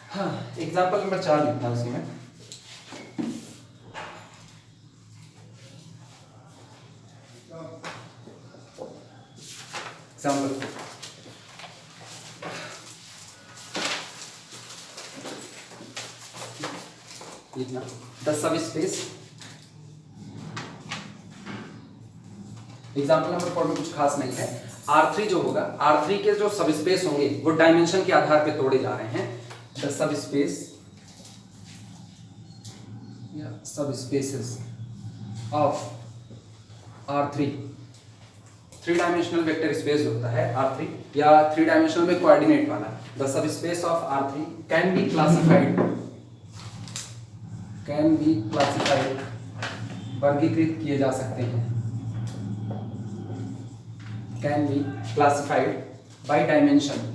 हाँ, example number 4 लिखना उसी में। एग्जाम्पल लिखना the sub space. Example number 4 में कुछ खास नहीं है। R3 जो होगा, R3 के जो सब स्पेस होंगे वो डायमेंशन के आधार पे तोड़े जा रहे हैं। द सब स्पेस या सब spaces of R3, 3 dimensional vector space होता है R3 या 3 डायमेंशनल में कोऑर्डिनेट वाला। The sub space of R3 can be classified, वर्गीकृत किए जा सकते हैं, can be classified by dimension,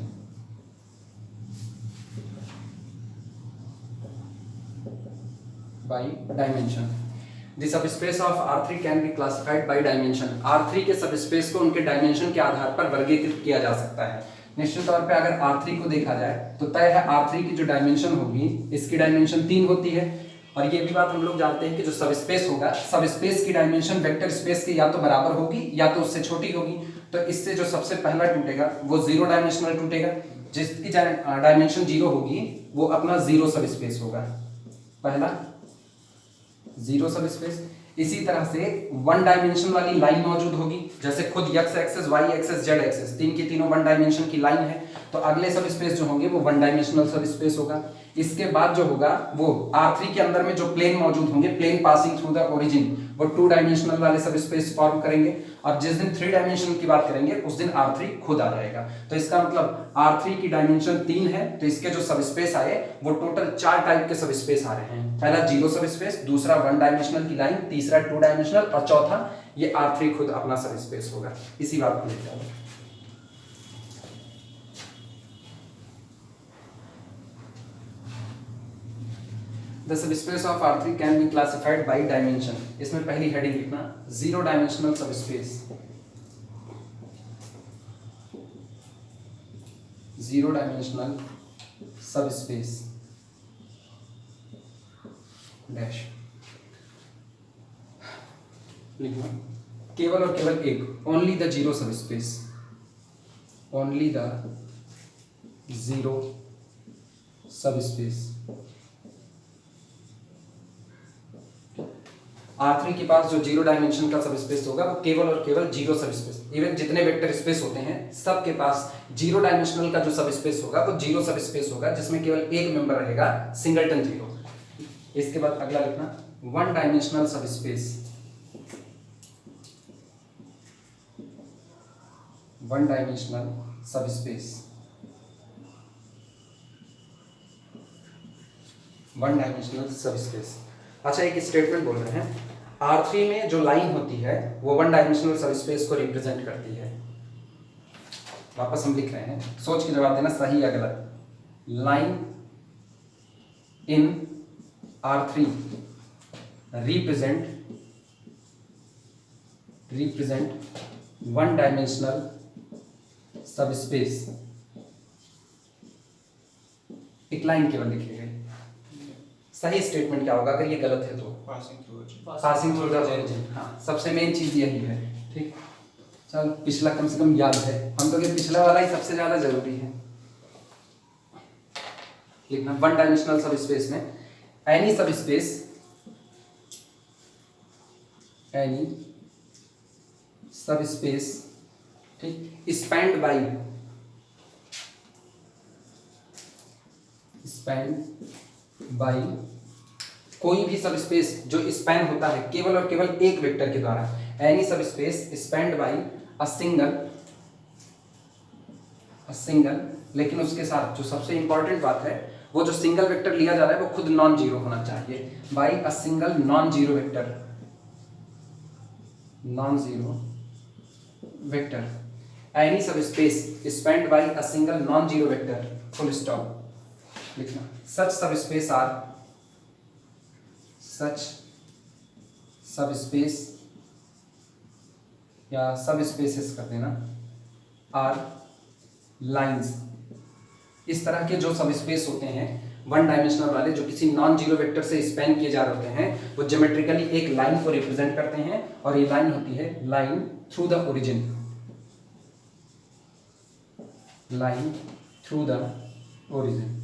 by dimension. The subspace of R3 can be classified by dimension. R3 के सबस्पेस को उनके डायमेंशन के आधार पर वर्गीकृत किया जा सकता है। निश्चित तौर पे अगर R3 को देखा जाए तो तय है R3 की जो डायमेंशन होगी, इसकी डायमेंशन 3 होती है। और ये भी बात हम लोग जानते हैं कि जो सबस्पेस होगा, सबस्पेस की डायमेंशन वेक्टर स्पेस की या तो बराबर होगी या तो उससे छोटी होगी। तो इससे जो सबसे पहला टूटेगा वो 0 डायमेंशनल टूटेगा। जिसकी डायमेंशन 0 होगी वो अपना 0 सबस्पेस होगा, पहला 0 सब स्पेस। इसी तरह से 1 डायमेंशन वाली लाइन मौजूद होगी, जैसे खुद x axis, y axis, z axis, तीन की तीनों 1 डायमेंशन की लाइन है, तो अगले सब स्पेस जो होंगे वो 1 डायमेंशनल सब स्पेस होगा। इसके बाद जो होगा वो R3 के अंदर में जो प्लेन मौजूद होंगे, plane passing through the origin, वो 2 डायमेंशनल वाले सब स्पेस फॉर्म करेंगे। और जिस दिन 3 डायमेंशन की बात करेंगे उस दिन R3 खुद आ जाएगा। तो इसका मतलब R3 की डायमेंशन 3 है, तो इसके जो सब स्पेस आए वो टोटल 4 टाइप के सब स्पेस आ रहे हैं। पहला 0 सब स्पेस, दूसरा 1 डायमेंशनल की लाइन, तीसरा 2 डायमेंशनल और चौथा ये R3 खुद अपना सब स्पेस होगा। इसी बात को लेते हैं। The subspace of R3 can be classified by dimension. इसमें पहली हेडिंग लिखना 0 dimensional subspace, 0 dimensional subspace dash लिखना केवल और केवल एक, only the 0 subspace, only the 0 subspace. R3 के पास जो 0 डायमेंशन का सबस्पेस होगा वो केवल और केवल 0 सबस्पेस, इवन जितने वेक्टर स्पेस होते हैं सब के पास 0 डायमेंशनल का जो सबस्पेस होगा वो 0 सबस्पेस होगा, जिसमें केवल एक मेंबर रहेगा, सिंगलटन 0। इसके बाद अगला लिखना 1 dimensional subspace, 1 dimensional subspace, 1 dimensional subspace. अच्छा, एक स्टेटमेंट बोल रहे हैं R3 में जो लाइन होती है वो 1 डायमेंशनल सबस्पेस को रिप्रेजेंट करती है। वापस हम लिख रहे हैं, सोच के जवाब देना सही या गलत। Line in R3 represent 1 dimensional subspace. एक लाइन केवल लिखी गई। सही स्टेटमेंट क्या होगा अगर ये गलत है तो? Passing through the origin. हाँ, सबसे मेन चीज यही है। ठीक, चल पिछला कम से कम याद है, हम लोग ये पिछला वाला ही सबसे ज्यादा जरूरी है लिखना। 1 डायमेंशनल सब स्पेस में एनी सब स्पेस, एनी सब स्पेस, ठीक, स्पैन्ड बाई कोई भी सब स्पेस जो स्पैन होता है केवल और केवल एक वेक्टर के द्वारा, any subspace spanned by a single, लेकिन उसके साथ जो सबसे इंपॉर्टेंट बात है वो जो सिंगल वेक्टर लिया जा रहा है वो खुद नॉन जीरो होना चाहिए, by a single non zero vector, non zero vector, any subspace spanned by a single non zero vector, full stop लिखना। सच सब स्पेस या सब स्पेसेस कर देना आर लाइंस। इस तरह के जो सब स्पेस होते हैं वन डायमेंशनल वाले जो किसी नॉन जीरो वेक्टर से स्पैन किए जा रहे होते हैं, वो ज्योमेट्रिकली एक लाइन को रिप्रेजेंट करते हैं और ये लाइन होती है line through the origin, line through the origin.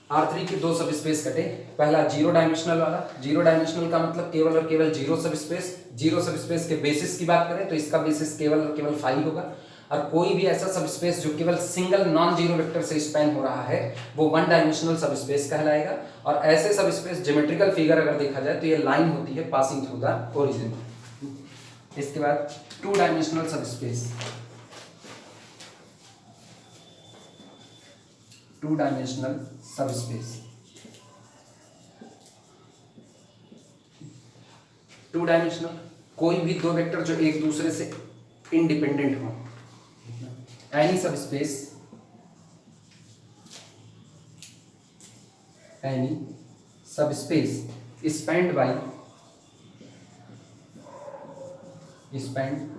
R3 के दो सब स्पेस कटे। पहला जीरो डायमेंशनल वाला, जीरो डायमेंशनल का मतलब केवल और केवल जीरो सब स्पेस। जीरो सब स्पेस के बेसिस की बात करें तो इसका बेसिस केवल और केवल 5 होगा, और कोई भी ऐसा सब स्पेस जो केवल सिंगल नॉन जीरो वेक्टर से स्पैन हो रहा है वो वन डायमेंशनल सब स्पेस कहलाएगा। और ऐसे सब स्पेस ज्योमेट्रिकल फिगर अगर देखा जाए तो ये लाइन होती है पासिंग थ्रू द ओरिजिन। इसके बाद two dimensional sub space, two dimensional sub space. Two dimensional कोई भी दो वेक्टर जो एक दूसरे से इंडिपेंडेंट हो, एनी सब space, any subspace spanned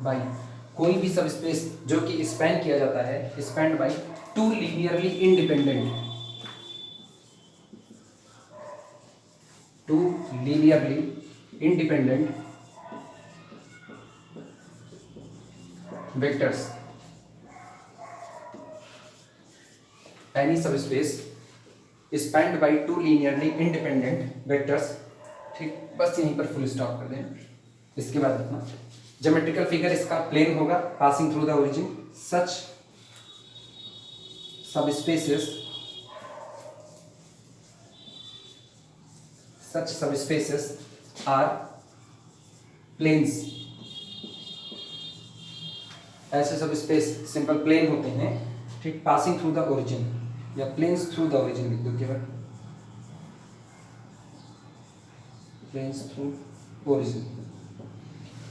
bye कोई भी सब स्पेस जो कि स्पैन किया जाता है, spanned by two linearly independent, two linearly independent vectors, any subspace spanned by two linearly independent vectors. ठीक, बस यहीं पर फुल स्टॉप कर दें। इसके बाद अपना ज्योमेट्रिकल फिगर इसका प्लेन होगा passing through the origin. Such subspaces are planes। ऐसे सब स्पेस सिंपल प्लेन होते हैं, ठीक, पासिंग थ्रू द ओरिजिन या प्लेन्स थ्रू द ओरिजिन लिख दो केवल, प्लेन्स थ्रू ओरिजिन।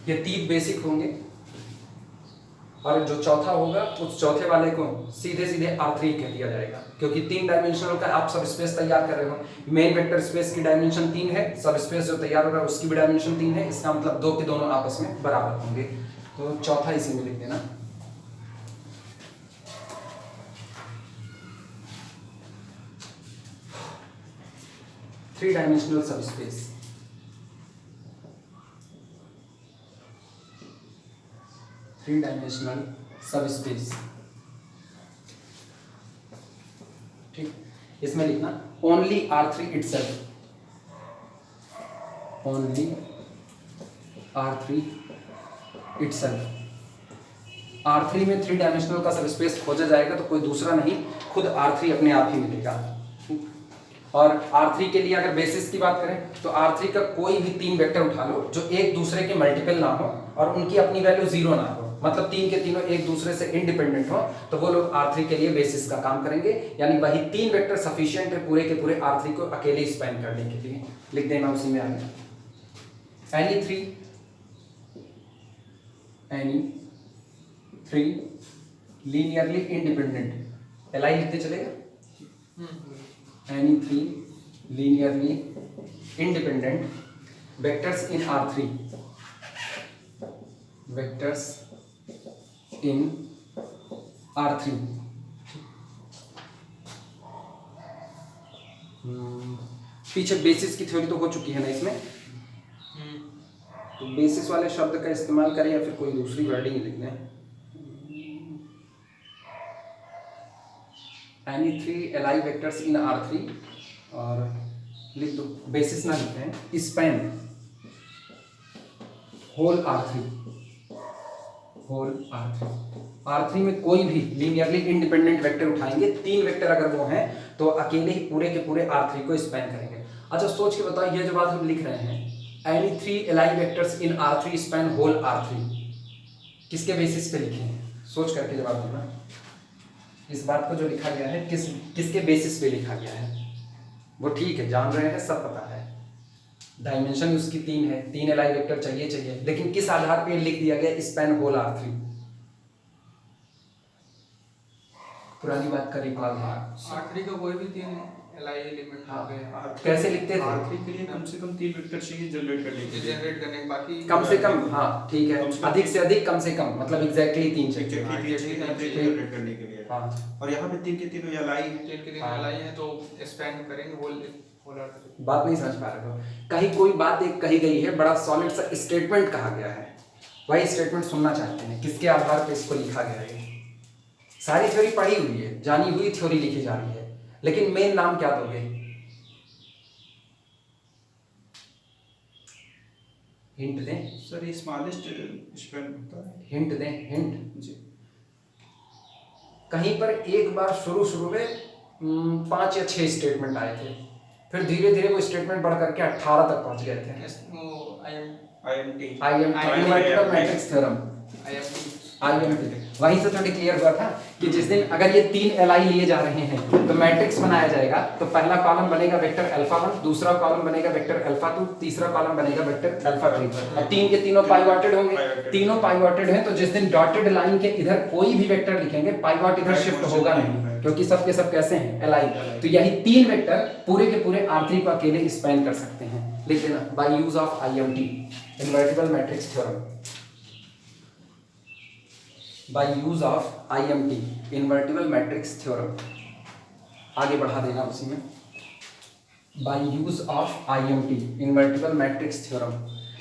ये तीन बेसिक होंगे और जो चौथा होगा उस चौथे वाले को सीधे सीधे R3 कह दिया जाएगा, क्योंकि तीन डायमेंशनल का आप सब स्पेस तैयार कर रहे हो। मेन वेक्टर स्पेस की डायमेंशन 3 है, सब स्पेस जो तैयार हो रहा है उसकी भी डायमेंशन 3 है, इसका मतलब दो के दोनों आपस में बराबर होंगे। तो चौथा इसी में लिख देना। Three dimensional sub space, three dimensional sub space, ठीक, इसमें लिखना only R3 itself, only R3 itself. R3 में थ्री डायमेंशनल का सब स्पेस खोजा जाएगा तो कोई दूसरा नहीं, खुद R3 अपने आप ही मिलेगा। और R3 के लिए अगर बेसिस की बात करें तो R3 का कोई भी तीन वेक्टर उठा लो जो एक दूसरे के मल्टीपल ना हो और उनकी अपनी वैल्यू 0 ना हो, मतलब तीन के तीनों एक दूसरे से इंडिपेंडेंट हो, तो वो लोग R3 के लिए बेसिस का काम करेंगे। यानी वही तीन वेक्टर सफिशिएंट है पूरे के पूरे R3 को अकेले स्पैन करने के लिए। लिख देना उसी में आगे, any three linearly independent, LI लिखते चलेगा, any three linearly independent vectors in R3, vectors in R3। पीछे बेसिस की थ्योरी तो हो चुकी है ना इसमें, तो बेसिस वाले शब्द का इस्तेमाल करें या फिर कोई दूसरी वर्डिंग लिख दें। Any three LI vectors in R3 और लिख दो, बेसिस ना लिखते हैं, span whole R3, whole R3। R3 में कोई भी लीनियरली इंडिपेंडेंट वेक्टर उठाएंगे, तीन वेक्टर अगर वो हैं तो अकेले ही पूरे के पूरे R3 को स्पैन करेंगे। अच्छा सोच के बताओ, ये जो बात हम लिख रहे हैं any three LI vectors in R3 span whole R3, किसके बेसिस पे लिखे हैं? सोच करके जवाब देना। इस बात को जो लिखा गया है किसके बेसिस पे लिखा गया है? वो ठीक है, जान रहे हैं, सब पता है, डायमेंशन उसकी 3 है, 3 LI वेक्टर चाहिए, लेकिन किस आधार पे लिख दिया गया स्पैन होल R3? पुरानी बात का रिकॉल है। R3 का कोई भी 3 Li एलिमेंट हो गए। कैसे लिखते थे? R3 के लिए कम से कम 3 वेक्टर चाहिए जनरेट करने के लिए। जनरेट करने के बाकी कम से कम, हाँ ठीक है, अधिक से अधिक, कम से कम, मतलब एग्जैक्टली 3 चाहिए जनरेट करने के लिए। हाँ। और यहाँ पे 3 के 3 Li 3 के 3 Li है तो एक्सपेंड करेंगे होल R3। बात नहीं समझ पा रहे हो? कहीं कोई बात एक कही गई है, बड़ा सॉलिड सा स्टेटमेंट कहा गया है, वही स्टेटमेंट सुनना चाहते हैं, किसके आधार पर इसको लिखा गया है। सारी थ्योरी पढ़ी हुई है, जानी हुई थ्योरी लिखी जा रही है, लेकिन मेन नाम क्या दोगे? हिंट दें सर, ये स्मॉलेस्ट स्पेन होता है। हिंट दें, हिंट जी। कहीं पर एक बार शुरू में 5 या 6 स्टेटमेंट आए थे, फिर धीरे धीरे वो स्टेटमेंट बढ़ करके 18 तक पहुंच गए थे। IMT invertible matrix theorem, IMT वहीं से थोड़ी क्लियर हुआ था कि जिस दिन अगर ये 3 Li लिए जा रहे हैं तो मैट्रिक्स बनाया जाएगा, तो पहला कॉलम बनेगा वेक्टर अल्फा 1, दूसरा कॉलम बनेगा वेक्टर अल्फा 2, तीसरा कॉलम बनेगा वेक्टर अल्फा 3, और 3 के तीनों पाइवोटेड होंगे। तीनों पाइवोटेड हैं तो जिस दिन डॉटेड लाइन के इधर कोई भी वेक्टर लिखेंगे, पाइवोट इधर शिफ्ट होगा नहीं, क्योंकि सब के सब कैसे हैं? Li। तो यही 3 वेक्टर पूरे के पूरे R3 को अकेले स्पैन कर सकते हैं। लिख देना, by use of IMT, invertible matrix theorem, by use of IMT, invertible matrix theorem. आगे बढ़ा देना उसी में, by use of IMT, invertible matrix theorem,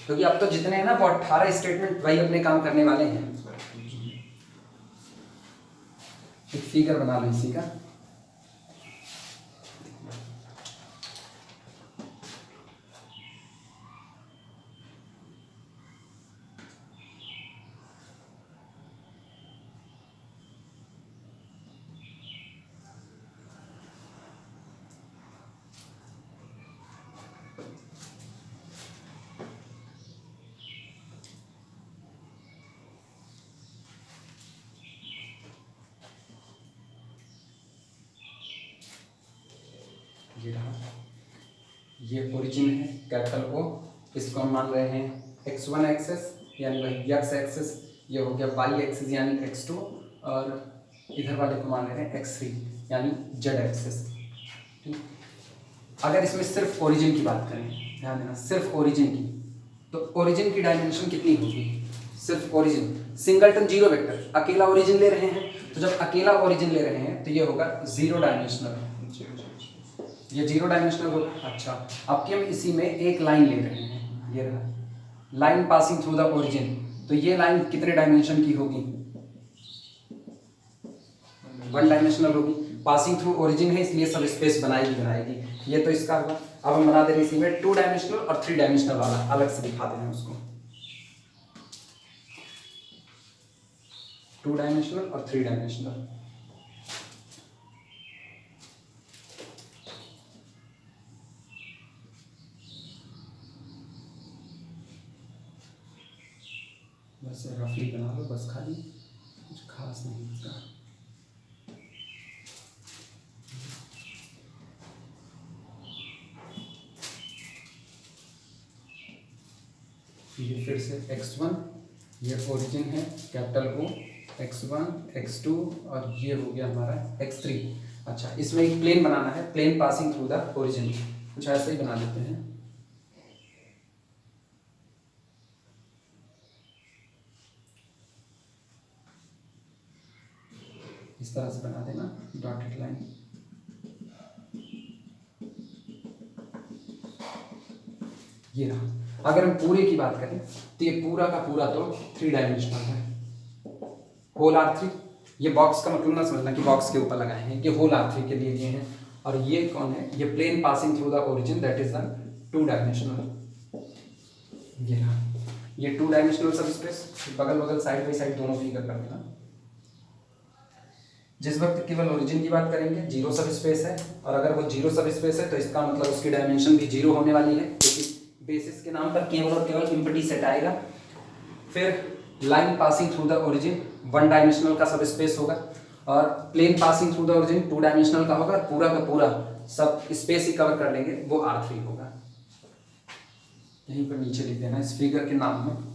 क्योंकि अब तो जितने हैं ना वो 18 स्टेटमेंट वही अपने काम करने वाले हैं। एक फिगर बना लो इसी का, ये रहा, ये ओरिजिन है कैपिटल O, इसको हम मान रहे हैं x1 एक्सेस यानी वही x एक्सेस, ये हो गया y एक्सेस यानी x2, और इधर वाले को मान रहे हैं x3 यानी z एक्सेस। ठीक, अगर इसमें सिर्फ ओरिजिन की बात करें, ध्यान देना, सिर्फ ओरिजिन की, तो ओरिजिन की डायमेंशन कितनी होगी? सिर्फ ओरिजिन, सिंगलटन जीरो वेक्टर, अकेला ओरिजिन ले रहे हैं, तो जब अकेला ओरिजिन ले रहे हैं तो ये होगा 0 डायमेंशनल, ये 0 डायमेंशनल होगा। अच्छा, अब कि हम इसी में एक लाइन ले रहे हैं, ये रहा line passing through the origin, तो ये लाइन कितने डायमेंशन की होगी? 1 डायमेंशनल होगी। पासिंग थ्रू ओरिजिन है इसलिए सब स्पेस बनाएगी। ये तो इसका होगा। अब हम बना दे रहे हैं इसी में 2 डायमेंशनल और 3 डायमेंशनल वाला, अलग से दिखा दे रहे हैं उसको, 2 डायमेंशनल और 3 डायमेंशनल। बस रफली बना लो, बस खाली, कुछ खास नहीं इसका। ये फिर से x1, ये ओरिजिन है कैपिटल O, x1 x2 और ये हो गया हमारा x3। अच्छा, इसमें एक प्लेन बनाना है, plane passing through the origin, कुछ ऐसे ही बना लेते हैं। इस तरह से बना देना डॉटेड लाइन। ये रहा। अगर हम पूरे की बात करें तो ये पूरा का पूरा तो 3 डायमेंशनल है, होल R3। ये बॉक्स का मतलब ना समझना कि बॉक्स के ऊपर लगाए हैं, ये होल R3 के लिए हैं। और ये कौन है? ये plane passing through the origin, that is the 2 dimensional. ये रहा, ये 2 डायमेंशनल सब स्पेस, बगल बगल साइड बाई साइड दोनों फिगर कर देना। जिस वक्त केवल ओरिजिन की बात करेंगे 0 सब स्पेस है, और अगर वो 0 सब स्पेस है तो इसका मतलब उसकी डायमेंशन भी 0 होने वाली है, क्योंकि बेसिस के नाम पर केवल और केवल एम्प्टी सेट आएगा। फिर line passing through the origin 1 dimensional का सब स्पेस होगा, और plane passing through the origin 2 dimensional का होगा, पूरा का पूरा सब स्पेस ही कवर कर लेंगे, वो R3 होगा। यहीं पर नीचे लिख देना इस फिगर के नाम में।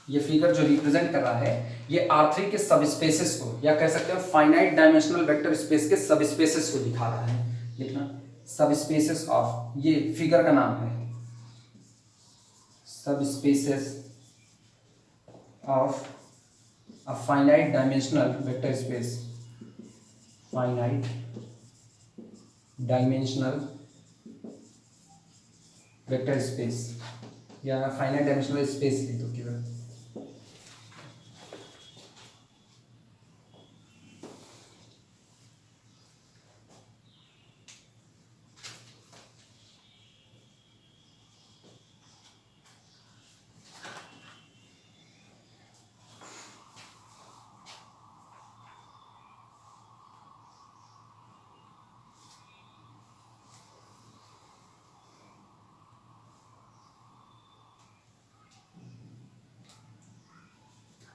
ये फिगर जो रिप्रेजेंट कर रहा है ये R3 के सब स्पेसेस को, या कह सकते हैं फाइनाइट डायमेंशनल वेक्टर स्पेस के सब स्पेसेस को दिखा रहा है। लिखना सब स्पेसेस ऑफ, ये फिगर का नाम है सब spaces of a finite dimensional vector space, finite dimensional vector space या फाइनाइट डायमेंशनल स्पेस लिख दो केवल।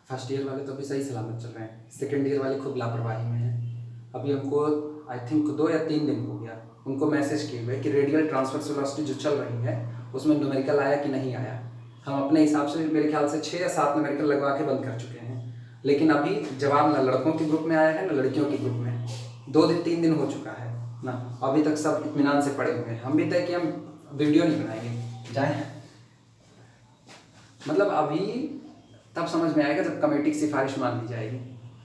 फर्स्ट ईयर वाले तो अभी सही सलामत चल रहे हैं, सेकेंड ईयर वाले खूब लापरवाही में हैं। अभी हमको आई थिंक 2 या 3 दिन हो गया उनको मैसेज किए हुए कि रेडियल ट्रांसफर वेलोसिटी जो चल रही है उसमें न्यूमेरिकल आया कि नहीं आया। हम अपने हिसाब से मेरे ख्याल से 6 या 7 न्यूमेरिकल लगवा के बंद कर चुके हैं, लेकिन अभी जवाब ना लड़कों के ग्रुप में आया है ना लड़कियों के ग्रुप में। 2 दिन 3 दिन हो चुका है ना, अभी तक सब इत्मीनान से पड़े हुए हैं। हम भी तय कि हम वीडियो नहीं बनाएंगे जाए, मतलब अभी तब समझ में आएगा जब कमेटी की सिफारिश मान ली जाएगी।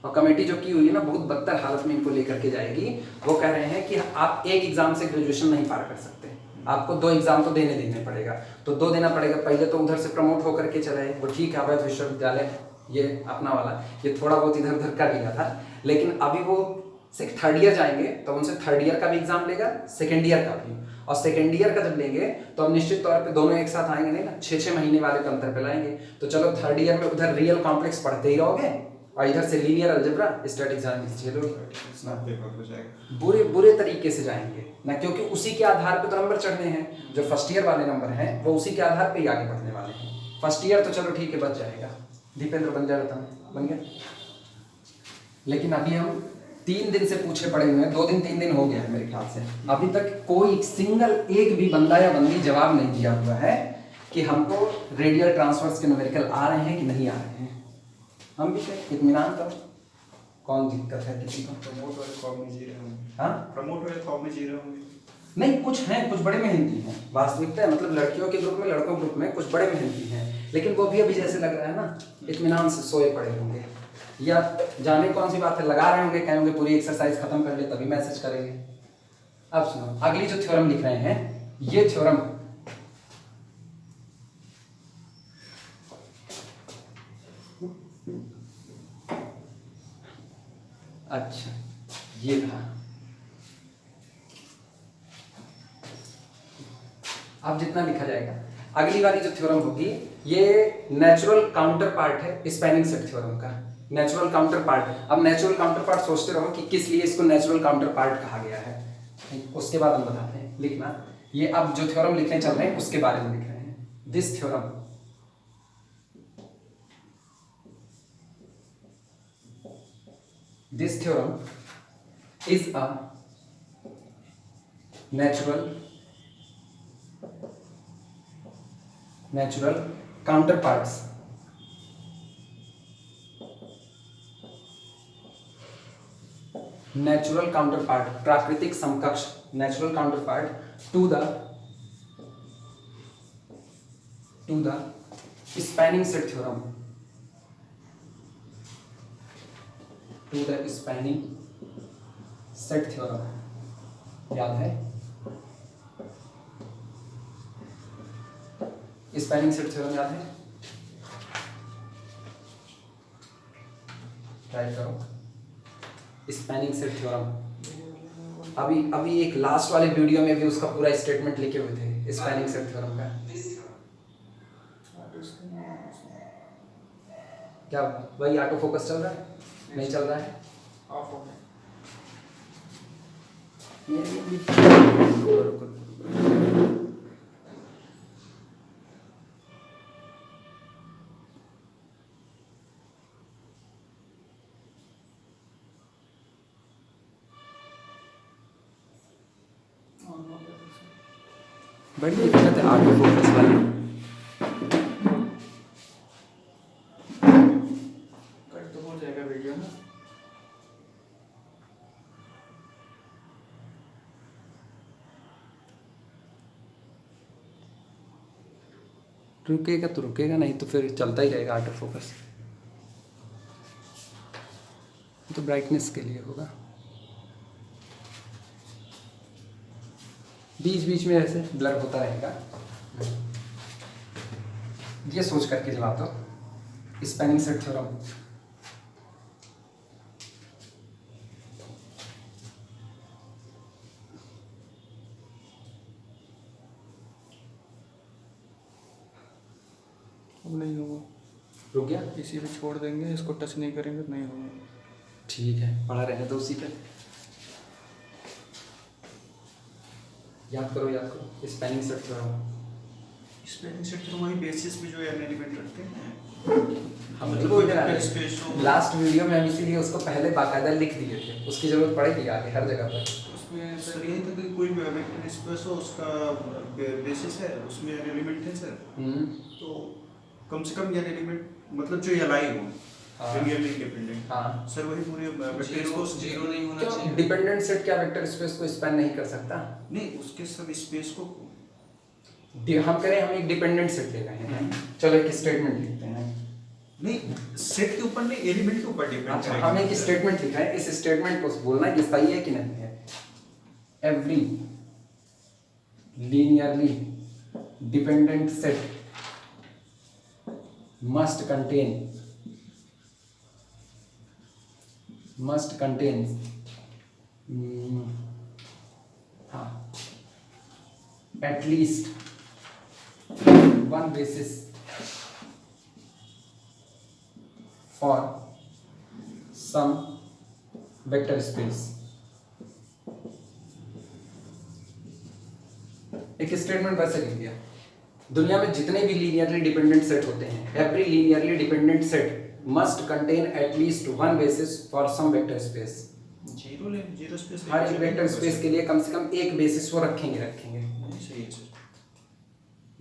और कमेटी जो की हुई है ना बहुत बदतर हालत में इनको लेकर के जाएगी। वो कह रहे हैं कि आप एक एग्जाम से ग्रेजुएशन नहीं पार कर सकते, आपको 2 एग्जाम तो देने पड़ेगा। तो 2 देना पड़ेगा, पहले तो उधर से प्रमोट होकर के चले वो ठीक है, अवैध विश्वविद्यालय ये अपना वाला ये थोड़ा बहुत इधर उधर कर लिया था, लेकिन अभी वो थर्ड ईयर जाएंगे तो उनसे थर्ड ईयर का भी एग्जाम लेगा, सेकेंड ईयर का भी। और सेकेंड ईयर का जब लेंगे तो अब निश्चित तौर पे दोनों एक साथ आएंगे नहीं ना, 6-6 महीने वाले के अंतर पे लाएंगे। तो चलो थर्ड ईयर में उधर रियल कॉम्प्लेक्स पढ़ते ही रहोगे और इधर से लीनियर अलजेब्रा स्टैटिक बुरे बुरे तरीके से जाएंगे ना, क्योंकि उसी के आधार पे तो नंबर चढ़ने हैं। जो फर्स्ट ईयर वाले नंबर हैं वो उसी के आधार पे ही आगे बढ़ने वाले हैं। फर्स्ट ईयर तो चलो ठीक है बच जाएगा, दीपेंद्र बन जाएगा बन गया, लेकिन अभी हम 3 दिन से पूछे पड़े हुए हैं, 2 दिन 3 दिन हो गया है मेरे ख्याल से, अभी तक कोई सिंगल एक भी बंदा या बंदी जवाब नहीं दिया हुआ है कि हमको रेडियल ट्रांसफर्स के न्यूमेरिकल आ रहे हैं कि नहीं आ रहे हैं। हम भी इत्मीनान करो, कौन दिक्कत है किसी को। प्रमोट वाले फॉर्म में जी रहे होंगे। हाँ प्रमोट वाले फॉर्म में जी रहे होंगे। नहीं, कुछ हैं, कुछ बड़े मेहनती हैं, वास्तविकता है। मतलब लड़कियों के ग्रुप में लड़कों ग्रुप में कुछ बड़े मेहनती हैं, लेकिन वो भी अभी जैसे लग रहा है ना इत्मीनान से सोए पड़े होंगे, या जाने कौन सी बात है लगा रहे होंगे, कहेंगे पूरी एक्सरसाइज खत्म कर ले तभी मैसेज करेंगे। अब सुनो अगली जो थ्योरम लिख रहे हैं ये थ्योरम अच्छा ये था। अब जितना लिखा जाएगा अगली वाली जो थ्योरम होगी ये नेचुरल काउंटर पार्ट है स्पैनिंग सेट थ्योरम का। नेचुरल काउंटर पार्ट, अब नेचुरल काउंटर पार्ट सोचते रहो कि किस लिए इसको नेचुरल काउंटर पार्ट कहा गया है, उसके बाद हम बताते हैं। लिखना ये अब जो थ्योरम लिखने चल रहे हैं उसके बारे में लिख रहे हैं। This theorem is a natural counterparts प्राकृतिक समकक्ष natural counterpart to the spanning set theorem, to the spanning set theorem. याद है स्पैनिंग सेट थ्योरम, याद है? ट्राई करो स्पैनिंग सेट थ्योरम। अभी एक लास्ट वाले वीडियो में भी उसका पूरा स्टेटमेंट लिखे हुए थे स्पैनिंग सेट थ्योरम का। क्या वही ऑटो फोकस चल रहा है? नहीं चल रहा है, ऑफ हो गया। बड़ी दिक्कत है ऑटो फोकस वाली। रुकेगा तो रुकेगा, नहीं तो फिर चलता ही रहेगा ऑटो फोकस। तो ब्राइटनेस के लिए होगा, बीच बीच में ऐसे ब्लर होता रहेगा। ये सोच करके जवाब दो, स्पैनिंग सेट थ्योरम। अब नहीं होगा, रुक गया, इसी पे छोड़ देंगे, इसको टच नहीं करेंगे तो नहीं होगा। ठीक है, पढ़ा रहने दो उसी पे। याद करो spanning set theorem. Spelling set तो वही बेसिस पे जो एन एलिमेंट रखते हैं। हम मतलब लोग वेक्टर स्पेस हो, लास्ट वीडियो में हम इसीलिए उसको पहले बाकायदा लिख दिए थे, उसकी जरूरत पड़ेगी आगे हर जगह पर। उसमें सर यही तो कि कोई भी वेक्टर स्पेस हो उसका बेसिस है, उसमें एन एलिमेंट है सर। तो कम से कम एन एलिमेंट मतलब जो एलाई हो, हाँ। Linearly independent. हाँ, सर वही पूरे वेक्टर को जीरो नहीं होना क्यों चाहिए। डिपेंडेंट सेट क्या वेक्टर स्पेस को स्पैन नहीं कर सकता? नहीं, उसके सब स्पेस को हम करें, हम एक डिपेंडेंट सेट ले रहे हैं, चलो एक स्टेटमेंट लिखते हैं। नहीं, सेट के ऊपर नहीं, एलिमेंट के ऊपर डिपेंड अच्छा, हम एक स्टेटमेंट लिख रहे हैं, इस स्टेटमेंट को बोलना है कि सही है कि नहीं है। Every linearly dependent set must contain हाँ, at least one basis for some vector space। एक स्टेटमेंट वैसे लिख दिया, दुनिया में जितने भी लीनियरली डिपेंडेंट सेट होते हैं, every linearly dependent set must contain at least one basis for some vector space. Zero space हर एक वेक्टर स्पेस के लिए कम से कम एक बेसिस वो रखेंगे। सही है सर।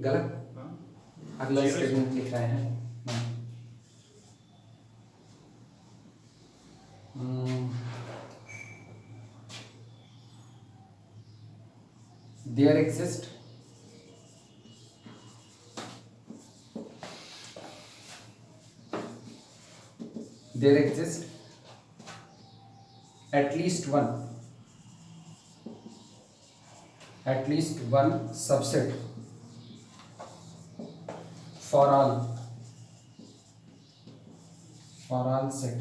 गलत? हाँ। अगला स्टेटमेंट लिख रहे हैं। There exist at least one subset for all set।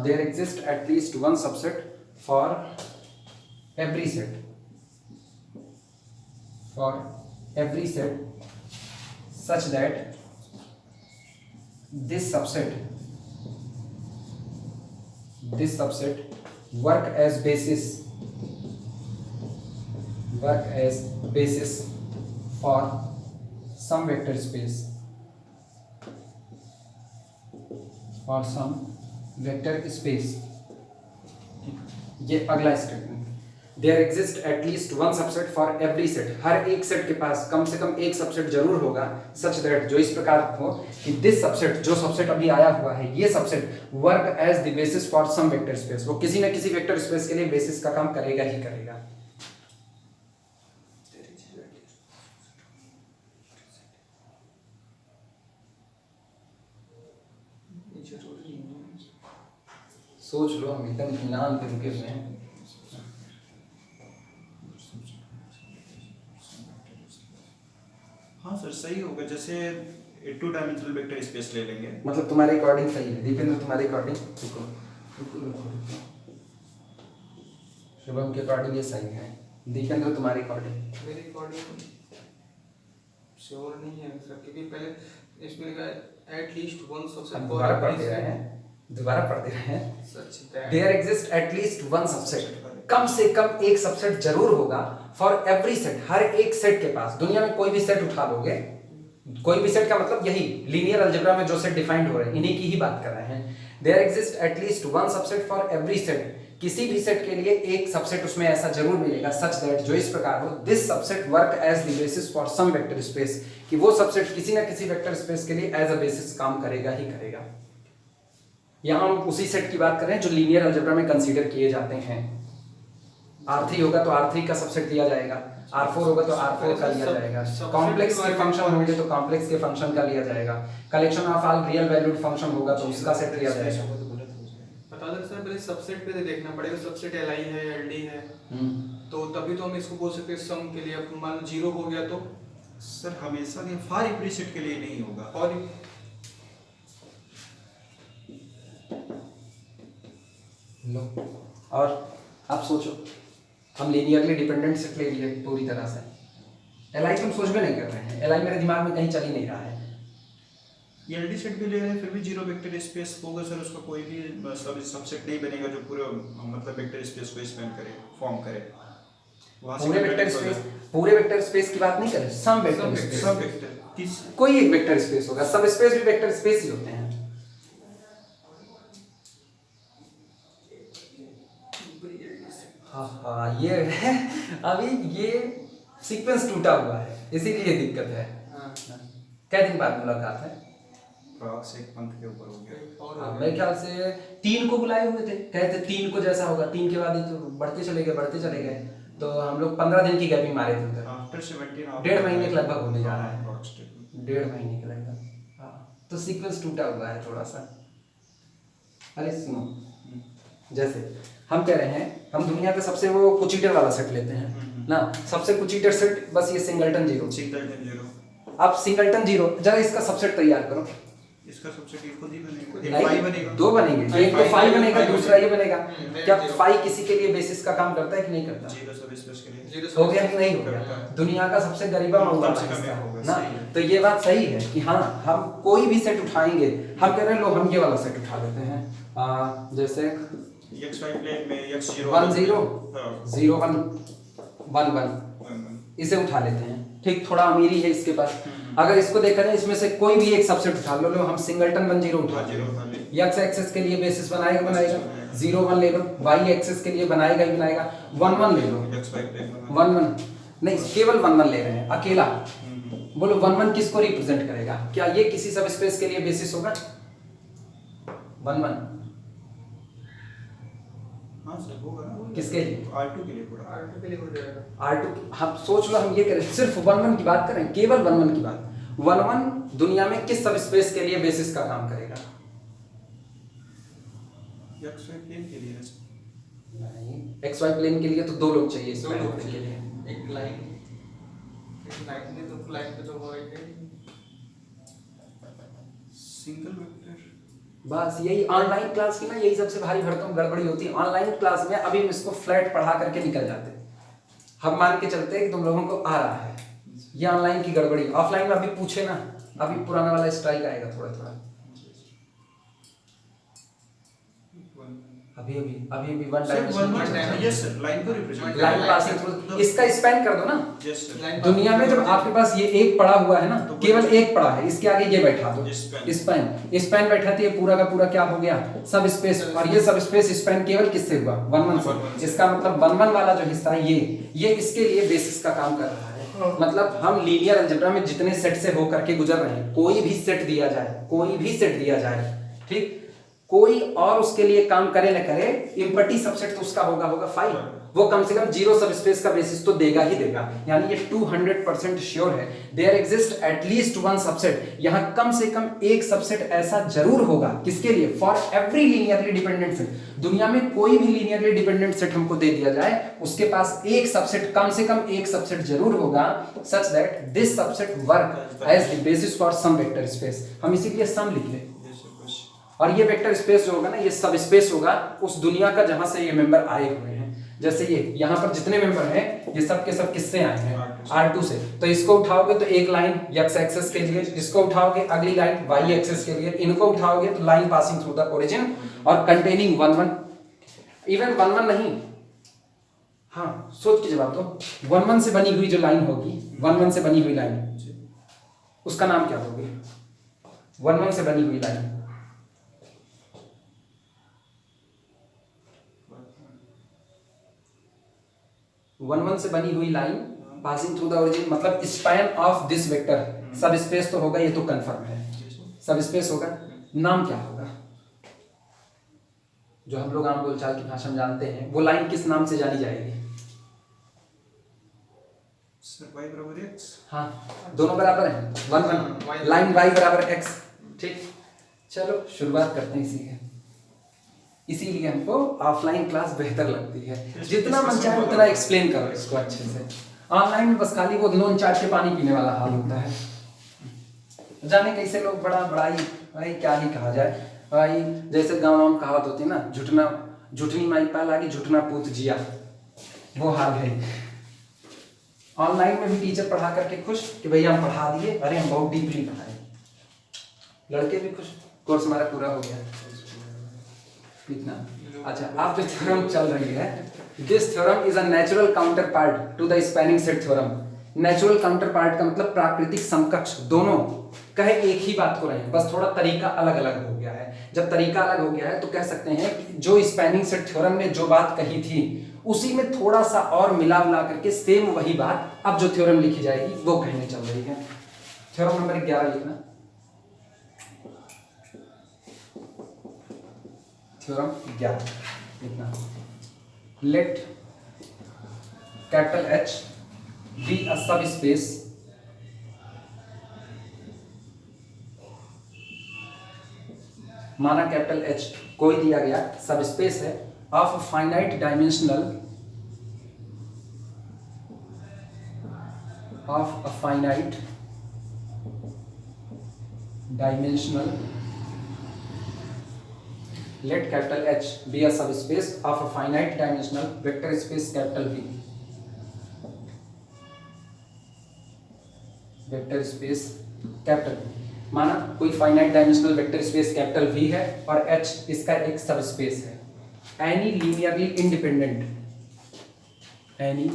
There exists at least one subset for every set such that this subset work as basis for some vector space ये अगला statement, there exist at least one subset for every set. हर एक set के पास कम से कम एक subset जरूर होगा, सच दैट जो इस प्रकार हो कि दिस सबसेट, जो सबसेट अभी आया हुआ है, ये subset work as the basis for some vector space. वो किसी न किसी वेक्टर स्पेस के लिए बेसिस का काम करेगा ही करेगा। सोच लो, हम एकदम इत्मीनान पे रुके हुए हैं। हाँ सर, सही होगा। जैसे 2 डायमेंशनल वेक्टर स्पेस ले लेंगे। मतलब तुम्हारी अकॉर्डिंग सही है दीपेंद्र, तुम्हारी अकॉर्डिंग शुभम के अकॉर्डिंग ये सही है। दीपेंद्र तुम्हारी अकॉर्डिंग? मेरी अकॉर्डिंग श्योर नहीं है सर, क्योंकि पहले इसमें एट लीस्ट वन सबसेट दोबारा पढ़ दे रहे हैं। Such there exist at least one subset, कम से कम एक सबसेट जरूर होगा फॉर एवरी सेट। हर एक सेट के पास, दुनिया में कोई भी सेट उठा लोगे, कोई भी सेट का मतलब यही लीनियर अलजेब्रा में जो सेट डिफाइंड हो रहे हैं, इन्हीं की ही बात कर रहे हैं। There exist at least one subset for every set, किसी भी सेट के लिए एक सबसेट उसमें ऐसा जरूर मिलेगा, सच दैट जो इस प्रकार हो, this subset work as the basis for some vector space, कि वो सबसेट किसी ना किसी वेक्टर स्पेस के लिए एज अ बेसिस काम करेगा ही करेगा। यहां हम उसी सेट की बात कर रहे हैं जो लीनियर अलजेब्रा में कंसीडर किए जाते हैं। R3 होगा तो R3 का सबसेट दिया जाएगा, R4 होगा तो R4 का लिया जाएगा, कॉम्प्लेक्स के फंक्शन होंगे तो कॉम्प्लेक्स के फंक्शन का लिया जाएगा, collection of all real valued function होगा तो उसका सेट लिया जाएगा। बता दो सर, पहले सबसेट पे देखना पड़ेगा, सबसेट LI है LD है, तो तभी तो हम इसको बोल सकते हैं सम के लिए। अब मान लो 0 हो गया तो सर हमेशा नहीं, फॉर एवरी सेट के लिए नहीं होगा। और लो, और आप सोचो, हम लीनियरली डिपेंडेंट सेट ले लिए पूरी तरह से, LI तो हम सोच भी नहीं कर रहे हैं, LI मेरे दिमाग में कहीं चल ही नहीं रहा है। ये एलडी सेट भी ले रहे हैं फिर भी जीरो वेक्टर स्पेस होगा सर, उसका कोई भी सबसेट नहीं बनेगा जो पूरे मतलब वेक्टर स्पेस को स्पैन करे, फॉर्म करे। वहाँ से पूरे वेक्टर स्पेस की बात नहीं कर रहे, सम वेक्टर स्पेस, सब वेक्टर कोई एक वेक्टर स्पेस होगा, सब स्पेस भी वेक्टर स्पेस ही होते हैं। हाँ ये है, अभी ये सीक्वेंस टूटा हुआ है इसीलिए दिक्कत है। क्या दिन बाद मुलाकात है? से एक मंथ के ऊपर हो गया। हाँ, मेरे ख्याल से 3 को बुलाए हुए थे, कहते 3 को जैसा होगा, 3 के बाद ही तो बढ़ते चले गए, तो हम लोग 15 दिन की गैपिंग मारे थे उधर, आफ्टर 17 1.5 महीने के लगभग होने जा रहा है, है 1.5 महीने के लगभग। हाँ, तो सीक्वेंस टूटा हुआ है थोड़ा सा। अरे सुनो, जैसे हम कह रहे हैं हम दुनिया का सबसे वो कुचीटर वाला सेट लेते हैं ना, सबसे कुचीटर सेट बस ये सिंगलटन जीरो। अब सिंगलटन जीरो, जरा इसका सबसेट तैयार करो। इसका सबसेट एक खुद ही बनेगा, एक 5 बनेगा, 2 बनेंगे, एक तो 5 बनेगा, दूसरा ये बनेगा। क्या 5 किसी के लिए बेसिस का काम करता है कि नहीं करता? जीरो सब स्पेस के लिए हो गया कि नहीं हो गया? दुनिया का सबसे गरीबा मौका ना, तो ये बात सही है कि हाँ हम कोई भी सेट उठाएंगे, हम कह रहे हैं लो हम ये वाला सेट उठा लेते हैं, जैसे xy प्लेन में x0 1 0 0 1 1 1 इसे उठा लेते हैं। ठीक, थोड़ा अमीरी है इसके पास। अगर इसको देखा जाए इसमें से कोई भी एक सबसेट उठा लो, हम सिंगलटन 1 0 उठा ले, x एक्सिस के लिए बेसिस बनाएगा 0 1 ले लो, y एक्सिस के लिए बनाएगा 1 1 ले लो, 1 1 नहीं, केवल 1 1 ले रहे हैं अकेला। बोलो 1 1 किसको रिप्रेजेंट करेगा? क्या ये किसी सब स्पेस के लिए बेसिस होगा? 1 1 हाँ सर होगा ना, किसके लिए? R2 के लिए पूरा, R2 के लिए हो जाएगा। R2 हम सोच लो, हम ये करें सिर्फ 1 1 की बात करें, केवल 1 1 की बात। 1 1 दुनिया में किस सब स्पेस के लिए बेसिस का काम करेगा? xy प्लेन के लिए नहीं, xy प्लेन के लिए तो 2 लोग चाहिए इस प्लेन के लिए। एक लाइन में तो लाइन पे तो वो है सिंगल वेक्टर। बस यही ऑनलाइन क्लास की ना, यही सबसे भारी भरकम गड़बड़ी होती है। ऑनलाइन क्लास में अभी हम इसको फ्लैट पढ़ा करके निकल जाते, हम मान के चलते हैं कि तुम लोगों को आ रहा है। ये ऑनलाइन की गड़बड़ी। ऑफलाइन में अभी पूछे ना, अभी पुराना वाला स्ट्राइक आएगा थोड़ा थोड़ा। अभी 1 डायमेंशन, यस सर, लाइन को रिप्रेजेंट, लाइन पासिंग थ्रू, इसका स्पैन कर दो ना। यस सर, दुनिया में जब आपके पास ये एक पड़ा हुआ है ना, तो केवल एक पड़ा है, इसके आगे ये बैठा दो, स्पैन बैठाती है, पूरा का पूरा क्या हो गया? सब स्पेस। और ये सब स्पेस स्पैन केवल किससे हुआ? 1 1 से। इसका मतलब 1 1 वाला जो हिस्सा है ये इसके लिए बेसिस का काम कर रहा है। मतलब हम लीनियर अलजेब्रा में जितने सेट से होकर के गुजर रहे हैं, कोई भी सेट दिया जाए, ठीक, कोई और उसके लिए काम करे न करे, इम्पटी सबसेट तो उसका होगा 5। वो कम से कम 0 सब स्पेस का बेसिस तो देगा ही देगा। यानी ये 200% श्योर है, देयर एग्जिस्ट एटलीस्ट 1 सबसेट। यहाँ कम से कम एक सबसेट ऐसा जरूर होगा, किसके लिए? For every linearly dependent set. दुनिया में कोई भी लीनियरली डिपेंडेंट सेट हमको दे दिया जाए, उसके पास एक सबसेट, कम से कम एक सबसेट जरूर होगा, such that this subset work as the basis for some vector space. हम इसीलिए सम लिख लें। और ये वेक्टर स्पेस जो होगा ना, ये सब स्पेस होगा उस दुनिया का जहां से ये मेंबर आए हुए हैं। जैसे ये यहाँ पर जितने मेंबर हैं, ये सब के सब किससे आए हैं? R2 से। तो इसको उठाओगे तो एक लाइन x एक्सिस के लिए, इसको उठाओगे अगली लाइन y एक्सिस के लिए, इनको उठाओगे तो line passing through the origin और कंटेनिंग 1 1, इवन 1 1 नहीं, हाँ सोच के जवाब दो। 1 1 से बनी हुई जो लाइन होगी, 1 1 से बनी हुई लाइन, उसका नाम क्या होगी? 1 1 से बनी हुई लाइन, 1 1 से बनी हुई line passing through the origin, मतलब स्पैन ऑफ दिस वेक्टर। सब स्पेस तो होगा, ये तो कंफर्म है, सब स्पेस होगा। नाम क्या होगा? जो हम लोग आम बोलचाल की भाषा में जानते हैं, वो लाइन किस नाम से जानी जाएगी? सर y बराबर x। हाँ दोनों बराबर हैं, 1 1, Y लाइन y बराबर x। ठीक, चलो शुरुआत करते हैं इसी है। इसीलिए हमको ऑफलाइन क्लास बेहतर लगती है, जितना मन चाहे उतना एक्सप्लेन करो इसको अच्छे से। ऑनलाइन में बस खाली वो नॉन चाट के पानी पीने वाला हाल होता है। जाने कैसे लोग भाई क्या ही कहा जाए भाई, जैसे गाँव में कहावत होती है ना, झुठनी माई पाल आगे झुठना पूत जिया, वो हाल है। ऑनलाइन में भी टीचर पढ़ा करके खुश कि भैया हम पढ़ा दिए, अरे हम बहुत डीपली पढ़ाए, लड़के भी खुश, कोर्स हमारा पूरा हो गया इतना। अच्छा, आप जो थ्योरम चल रही है, this theorem is a natural counter part two the spanning set theorem. Natural counter part का मतलब प्राकृतिक समकक्ष, दोनों कहे एक ही बात को रहे हैं, बस थोड़ा तरीका अलग अलग हो गया है। जब तरीका अलग हो गया है तो कह सकते हैं कि जो स्पैनिंग सेट थ्योरम ने जो बात कही थी उसी में थोड़ा सा और मिला करके सेम वही बात अब जो थ्योरम लिखी जाएगी वो कहने चल रही है। थ्योरम नंबर 11 लिखना, थ्योरम 11 लिखना। Let capital H be a सब स्पेस माना कैपिटल H कोई दिया गया सब स्पेस है of finite dimensional, of a finite dimensional, let capital H be a subspace of a finite dimensional vector space capital V, vector space capital V। माना कोई finite dimensional vector space capital V है और H इसका एक सब space है। Any linearly independent, any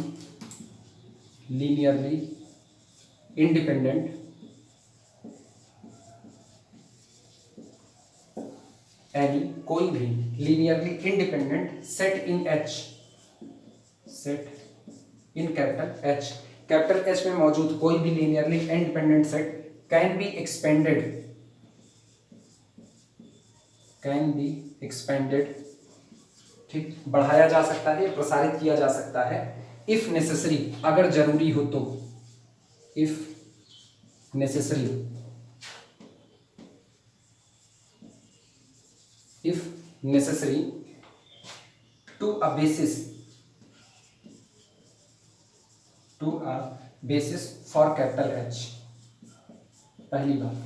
linearly independent any कोई भी linearly independent set in H, set in capital H, capital H में मौजूद कोई भी linearly independent set can be expanded, can be expanded, ठीक, बढ़ाया जा सकता है, प्रसारित किया जा सकता है, इफ नेसेसरी, अगर जरूरी हो तो, if necessary, if necessary to a basis, to a basis for capital H। पहली बात,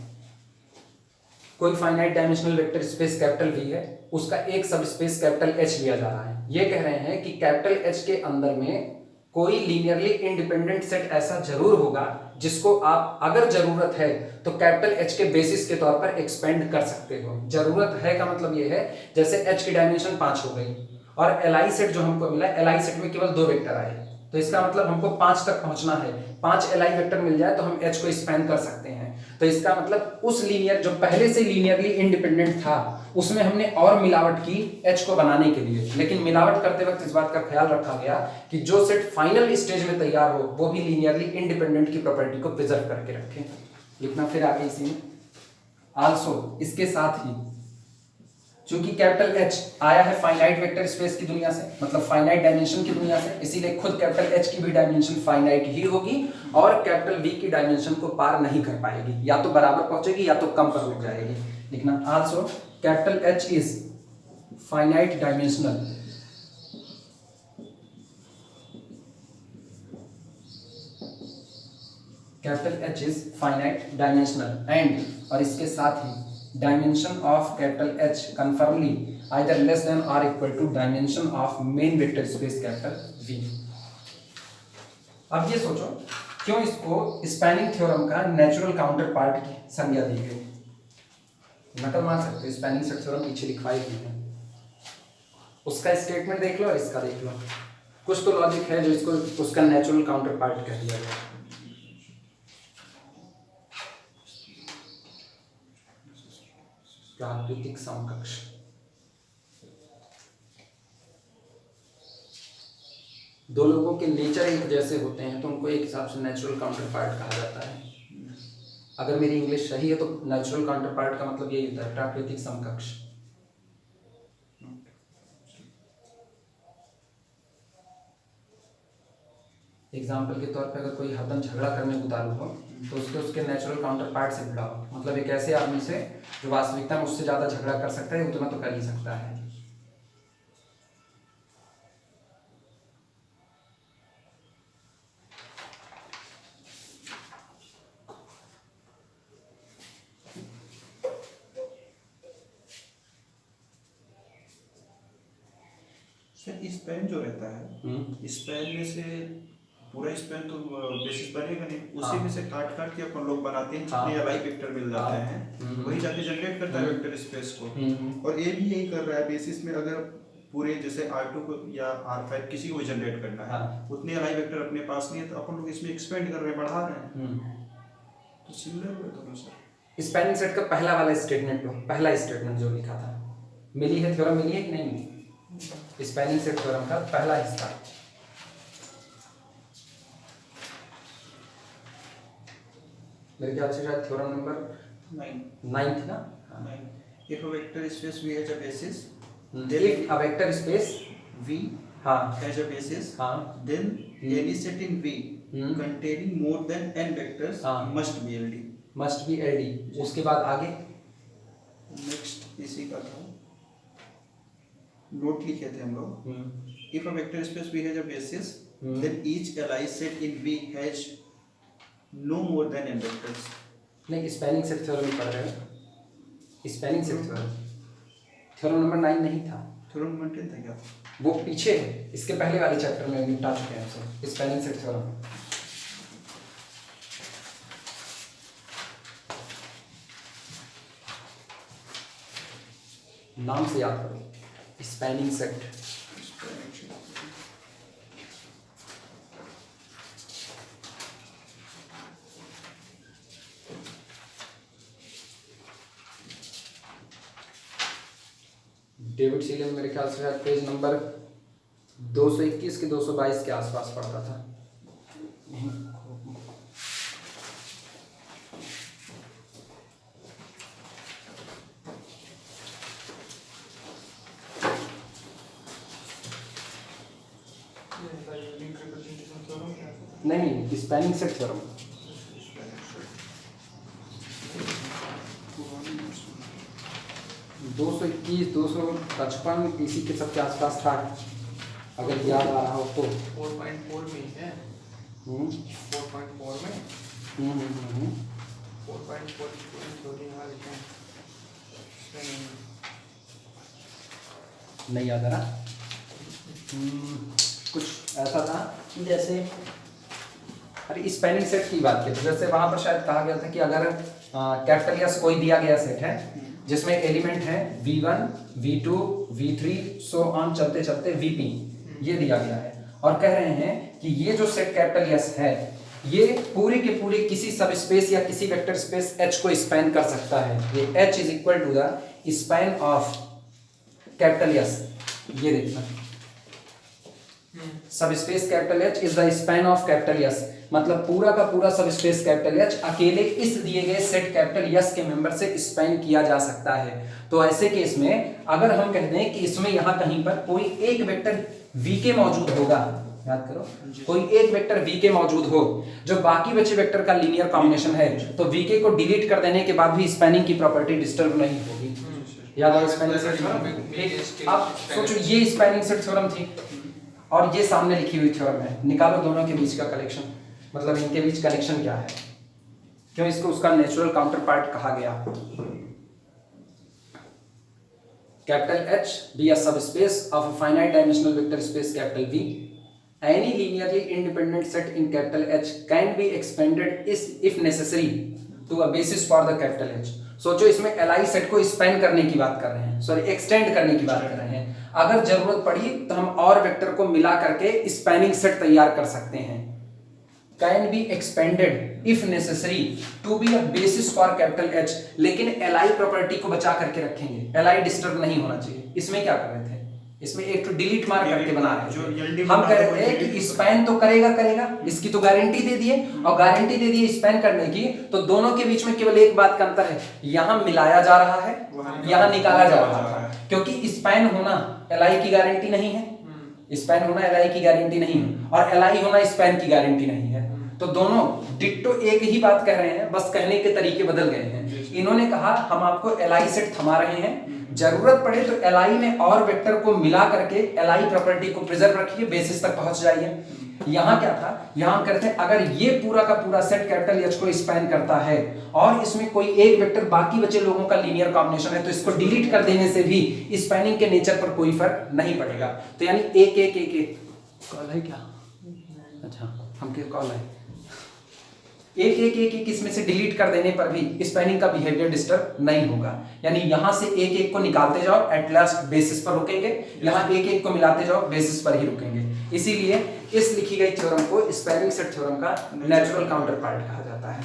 कोई finite dimensional vector space capital V है, उसका एक सब स्पेस कैपिटल H लिया जा रहा है। ये कह रहे हैं कि कैपिटल H के अंदर में कोई लीनियरली इंडिपेंडेंट सेट ऐसा जरूर होगा जिसको आप अगर जरूरत है तो कैपिटल H के बेसिस के तौर पर एक्सपेंड कर सकते हो। जरूरत है का मतलब ये है, जैसे H की डायमेंशन 5 हो गई और Li सेट जो हमको मिला, Li सेट में केवल 2 वेक्टर आए, तो इसका मतलब हमको 5 तक पहुंचना है, 5 Li वेक्टर मिल जाए तो हम H को स्पैन कर सकते हैं। तो इसका मतलब उस लीनियर जो पहले से लीनियरली इंडिपेंडेंट था उसमें हमने और मिलावट की H को बनाने के लिए, लेकिन मिलावट करते वक्त इस बात का ख्याल रखा गया कि जो सेट फाइनल स्टेज में तैयार हो वो भी लीनियरली इंडिपेंडेंट की प्रॉपर्टी को प्रिजर्व करके रखें। लिखना फिर आगे इसी में, आल्सो इसके साथ ही, चूंकि कैपिटल H आया है फाइनाइट वेक्टर स्पेस की दुनिया से, मतलब फाइनाइट डायमेंशन की दुनिया से, इसीलिए खुद कैपिटल H की भी डायमेंशन फाइनाइट ही होगी और कैपिटल V की डायमेंशन को पार नहीं कर पाएगी, या तो बराबर पहुंचेगी या तो कम पर रुक जाएगी। लिखना also capital H is finite dimensional, capital H is finite dimensional and, और इसके साथ ही dimension of capital H confirmly either less than और equal to dimension of main vector space capital V। अब ये सोचो क्यों इसको स्पैनिंग थ्योरम का नेचुरल काउंटर पार्ट की संज्ञा दी गई। नकल मार सकते हो, स्पैनिंग सेट थ्योरम पीछे लिखवाई गई है, उसका स्टेटमेंट देख लो और इसका देख लो, कुछ तो लॉजिक है जो इसको उसका नेचुरल काउंटर पार्ट कह दिया गया। प्राकृतिक समकक्ष, दो लोगों के नेचर एक जैसे होते हैं तो उनको एक हिसाब से नेचुरल काउंटर पार्ट कहा जाता है। अगर मेरी इंग्लिश सही है तो नेचुरल काउंटर पार्ट का मतलब यही होता है, प्राकृतिक समकक्ष। एग्जाम्पल के तौर पे अगर कोई हरदम झगड़ा करने को उतारू हो तो उसके नेचुरल काउंटर पार्ट से भिड़ा हो, मतलब एक ऐसे आदमी से जो वास्तविकता में उससे ज़्यादा झगड़ा कर सकता है, उतना तो कर ही सकता है। सर स्पैन जो रहता है, स्पैन में से पूरा स्पैन तो बेसिस बनेगा नहीं, उसी में से काट काट के अपन लोग बनाते हैं, जितने एलाई वेक्टर मिल जाते हैं वही जाके जनरेट करता है वेक्टर स्पेस को। और ये भी यही कर रहा है बेसिस में, अगर पूरे जैसे R2 को या R5 किसी को भी जनरेट करना है, उतने एलाई वेक्टर अपने पास नहीं है, तो अपन लोग इसमें एक्सपेंड कर रहे हैं, बढ़ा रहे हैं। तो सिमिलर हुआ दोनों सर। स्पैनिंग सेट का पहला वाला स्टेटमेंट, पहला स्टेटमेंट जो लिखा था, मिली है थ्योरम, मिली है कि नहीं मिली? स्पैनिंग सेट थ्योरम का पहला हिस्सा, मेरे ख्याल से शायद थ्योरम नंबर 9 थी ना? If a vector space V has a basis, if a vector space V हाँ has a basis, हाँ then any set in V containing more than n vectors हाँ must be LD. must be LD। उसके बाद आगे next इसी का था, note लिखे थे हम लोग। If a vector space V has a basis, then each Li set in V has no more than n vectors. नहीं, स्पैनिंग सेट थ्योरम ही पढ़ रहे हो। Spanning set theorem, theorem number 9 नहीं था, थ्योरम नंबर 10 था क्या? वो पीछे है, इसके पहले वाले चैप्टर में निपटा चुके हैं उसे, स्पैनिंग सेट थ्योरम। नाम से याद करो, स्पैनिंग सेट। डेविड सीलेम मेरे ख्याल से पेज नंबर 221 के 222 के आसपास पढ़ता था। नहीं, स्पैनिंग सेट थ्योरम। दो 255 इसी के सबके आसपास था, अगर याद आ रहा हो तो। 4.4 में है, 4.4 में 4.4 थ्योरी यहाँ लिखा है, नहीं याद आ रहा। कुछ ऐसा था जैसे, अरे स्पैनिंग सेट की बात की, जैसे वहां पर शायद कहा गया था कि अगर कैपिटल एस कोई दिया गया सेट है जिसमें एलिमेंट है V1, V2, V3 so on चलते चलते VP, ये दिया गया है, और कह रहे हैं कि ये जो सेट कैपिटल एस है ये पूरे के पूरे किसी सब स्पेस या किसी वेक्टर स्पेस H को स्पैन कर सकता है। ये H is equal to the span of capital S. ये देखना, sub space capital H is the span of capital S, मतलब पूरा का पूरा सब स्पेस कैपिटल H अकेले इस दिए गए सेट कैपिटल एस के मेंबर से स्पैन किया जा सकता है। तो ऐसे केस में अगर हम कहते हैं कि इसमें यहां कहीं पर कोई एक वेक्टर VK मौजूद होगा, याद करो, कोई एक वेक्टर VK मौजूद हो जो बाकी बचे वेक्टर का लीनियर कॉम्बिनेशन है, तो VK को डिलीट कर देने के बाद भी स्पैनिंग की प्रॉपर्टी डिस्टर्ब नहीं होगी। याद है स्पैनिंग सेट थ्योरम? अब सोचो ये स्पैनिंग सेट थ्योरम थी और ये सामने लिखी हुई थ्योरम है, निकालो दोनों के बीच का कलेक्शन, मतलब इनके बीच कनेक्शन क्या है, क्यों इसको उसका नेचुरल काउंटर पार्ट कहा गया। Capital H be a subspace of a finite dimensional vector space capital V. Any linearly independent set in capital H can be expanded if necessary to a basis for the capital H. सोचो इसमें Li set को span करने की बात कर रहे हैं, sorry extend करने की बात कर रहे हैं। अगर जरूरत पड़ी तो हम और वेक्टर को मिला करके स्पैनिंग सेट तैयार कर सकते हैं। Can be expanded if necessary to be a basis for capital H, लेकिन Li प्रॉपर्टी को बचा करके रखेंगे, Li डिस्टर्ब नहीं होना चाहिए। इसमें क्या कर रहे थे, इसमें एक तो डिलीट मार करके बना रहे थे, हम कह रहे थे कि स्पैन तो करेगा, इसकी तो गारंटी दे दिए, और गारंटी दे दिए स्पैन करने की, तो दोनों के बीच में केवल एक बात का अंतर है, यहाँ मिलाया जा रहा है, यहाँ निकाला जा रहा है, क्योंकि स्पैन होना Li की गारंटी नहीं है, स्पैन होना एलआई की गारंटी नहीं है और एलआई होना स्पैन की गारंटी नहीं है। तो दोनों डिट्टो एक ही बात कह रहे हैं, बस कहने के तरीके बदल गए हैं। इन्होंने कहा हम आपको एलआई सेट थमा रहे हैं, जरूरत पड़े तो एलआई में और वेक्टर को मिला करके एलआई प्रॉपर्टी को प्रिजर्व रखिए, बेसिस तक पहुंच जाइए। यहाँ क्या था, यहाँ करते हैं अगर ये पूरा का पूरा सेट कैपिटल एच को स्पैन करता है और इसमें कोई एक वेक्टर बाकी बचे लोगों का लीनियर कॉम्बिनेशन है तो इसको डिलीट कर देने से भी स्पैनिंग के नेचर पर कोई फर्क नहीं पड़ेगा। तो यानी एक एक एक एक कॉल है क्या, अच्छा हम के कॉल है, एक एक एक एक इसमें से डिलीट कर देने पर भी स्पैनिंग का बिहेवियर डिस्टर्ब नहीं होगा। यानी यहां से एक एक को निकालते जाओ, एट लास्ट बेसिस पर रुकेंगे, यहां एक एक को मिलाते जाओ, बेसिस पर ही रुकेंगे। इसीलिए इस लिखी गई थ्योरम को स्पैनिंग सेट थ्योरम का नेचुरल काउंटर पार्ट कहा जाता है।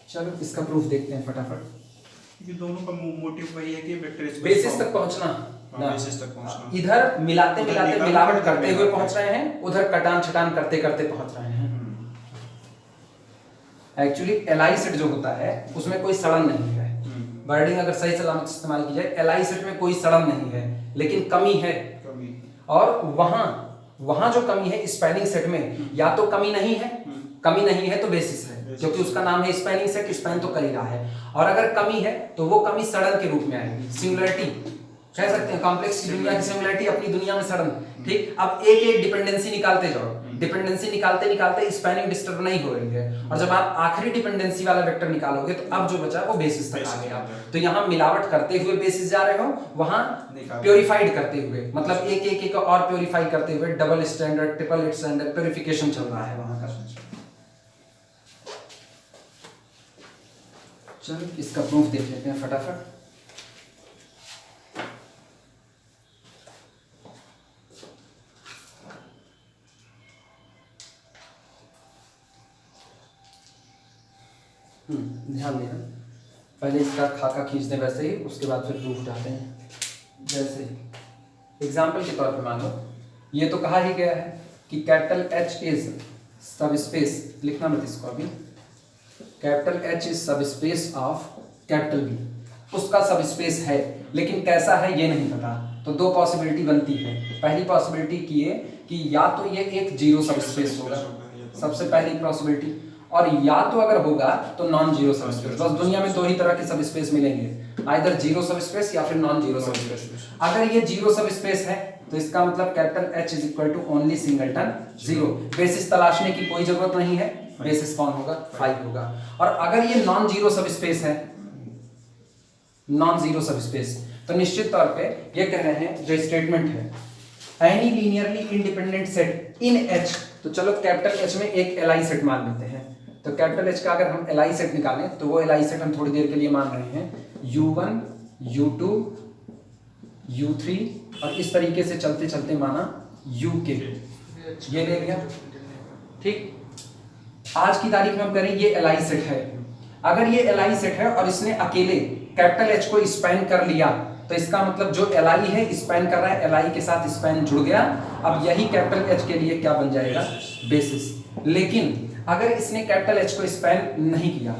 चलो इसका प्रूफ देखते हैं फटाफट। ये दोनों का मोटिव वही है कि वेक्टर स्पेस बेसिस तक पहुंचना, बेसिस तक पहुंचना, इधर मिलाते मिलाते मिलावट करते हुए पहुंच रहे हैं, उधर कटान छटान करते करते पहुंच रहे हैं। एक्चुअली एलआई सेट जो होता है उसमें कोई सड़न नहीं है, वर्डिंग अगर सही सलामत इस्तेमाल की जाए, एलआई सेट में कोई सड़न नहीं है लेकिन कमी है। और वहां जो कमी है स्पैनिंग सेट में, या तो कमी नहीं है, कमी नहीं है तो बेसिस है, क्योंकि उसका नाम है स्पैनिंग सेट, स्पैन तो कर ही रहा है। और अगर कमी है तो वो कमी सड़न के रूप में आएगी, सिंगुलरिटी कह सकते हैं, कॉम्प्लेक्स की दुनिया की सिंगुलरिटी, अपनी दुनिया में सड़न। ठीक, अब एक एक डिपेंडेंसी निकालते जाओ, डिपेंडेंसी निकालते निकालते स्पैनिंग डिस्टर्ब नहीं हो रही है, और जब आप आखिरी डिपेंडेंसी वाला वेक्टर निकालोगे तो अब जो बचा वो बेसिस तक आ गया। तो यहाँ मिलावट करते हुए बेसिस जा रहे हो, वहां प्योरीफाइड करते हुए, मतलब एक एक एक और प्योरीफाई करते हुए, double standard triple standard purification चल रहा है वहां का। चलो इसका प्रूफ देख लेते हैं फटाफट। ध्यान देना, पहले इसका खाका खींच दें वैसे ही, उसके बाद फिर प्रूफ डालते हैं। जैसे एग्जाम्पल के तौर पे मान लो, ये तो कहा ही गया है कि कैपिटल एच इज सब स्पेस, लिखना मत इसको अभी, कैपिटल एच इज सब स्पेस ऑफ कैपिटल बी, उसका सब स्पेस है, लेकिन कैसा है ये नहीं पता। तो दो पॉसिबिलिटी बनती है। पहली पॉसिबिलिटी की है कि या तो ये एक जीरो सब स्पेस होगा, सबसे पहली पॉसिबिलिटी, और या तो अगर होगा तो नॉन जीरो सब स्पेस। बस दुनिया में दो ही तरह के सब स्पेस मिलेंगे, आइदर जीरो सब स्पेस या फिर नॉन जीरो सब स्पेस। अगर ये जीरो सब स्पेस है तो इसका मतलब capital H is equal to only singleton zero, basis तलाशने की कोई जरूरत नहीं है, बेसिस कौन होगा, 5 होगा। और अगर ये नॉन जीरो सब स्पेस है, नॉन जीरो सब स्पेस, तो निश्चित तौर पे ये कह रहे हैं जो स्टेटमेंट है एनी लीनियरली इंडिपेंडेंट सेट इन एच, तो चलो कैपिटल एच में एक एलआई सेट मान लेते हैं। तो कैपिटल एच का अगर हम एलआई सेट निकालें तो वो एलआई सेट हम थोड़ी देर के लिए मान रहे हैं U1 U2 U3 और इस तरीके से चलते चलते माना UK, ये ले लिया। ठीक, आज की तारीख में हम करें ये एलआई सेट है। अगर ये एलआई सेट है और इसने अकेले कैपिटल एच को स्पैन कर लिया तो इसका मतलब जो एलआई है स्पैन कर रहा है, एलआई के साथ स्पैन जुड़ गया। अब यही कैपिटल एच के लिए क्या बन जाएगा, बेसिस। लेकिन अगर इसने कैपिटल एच को स्पैन नहीं किया,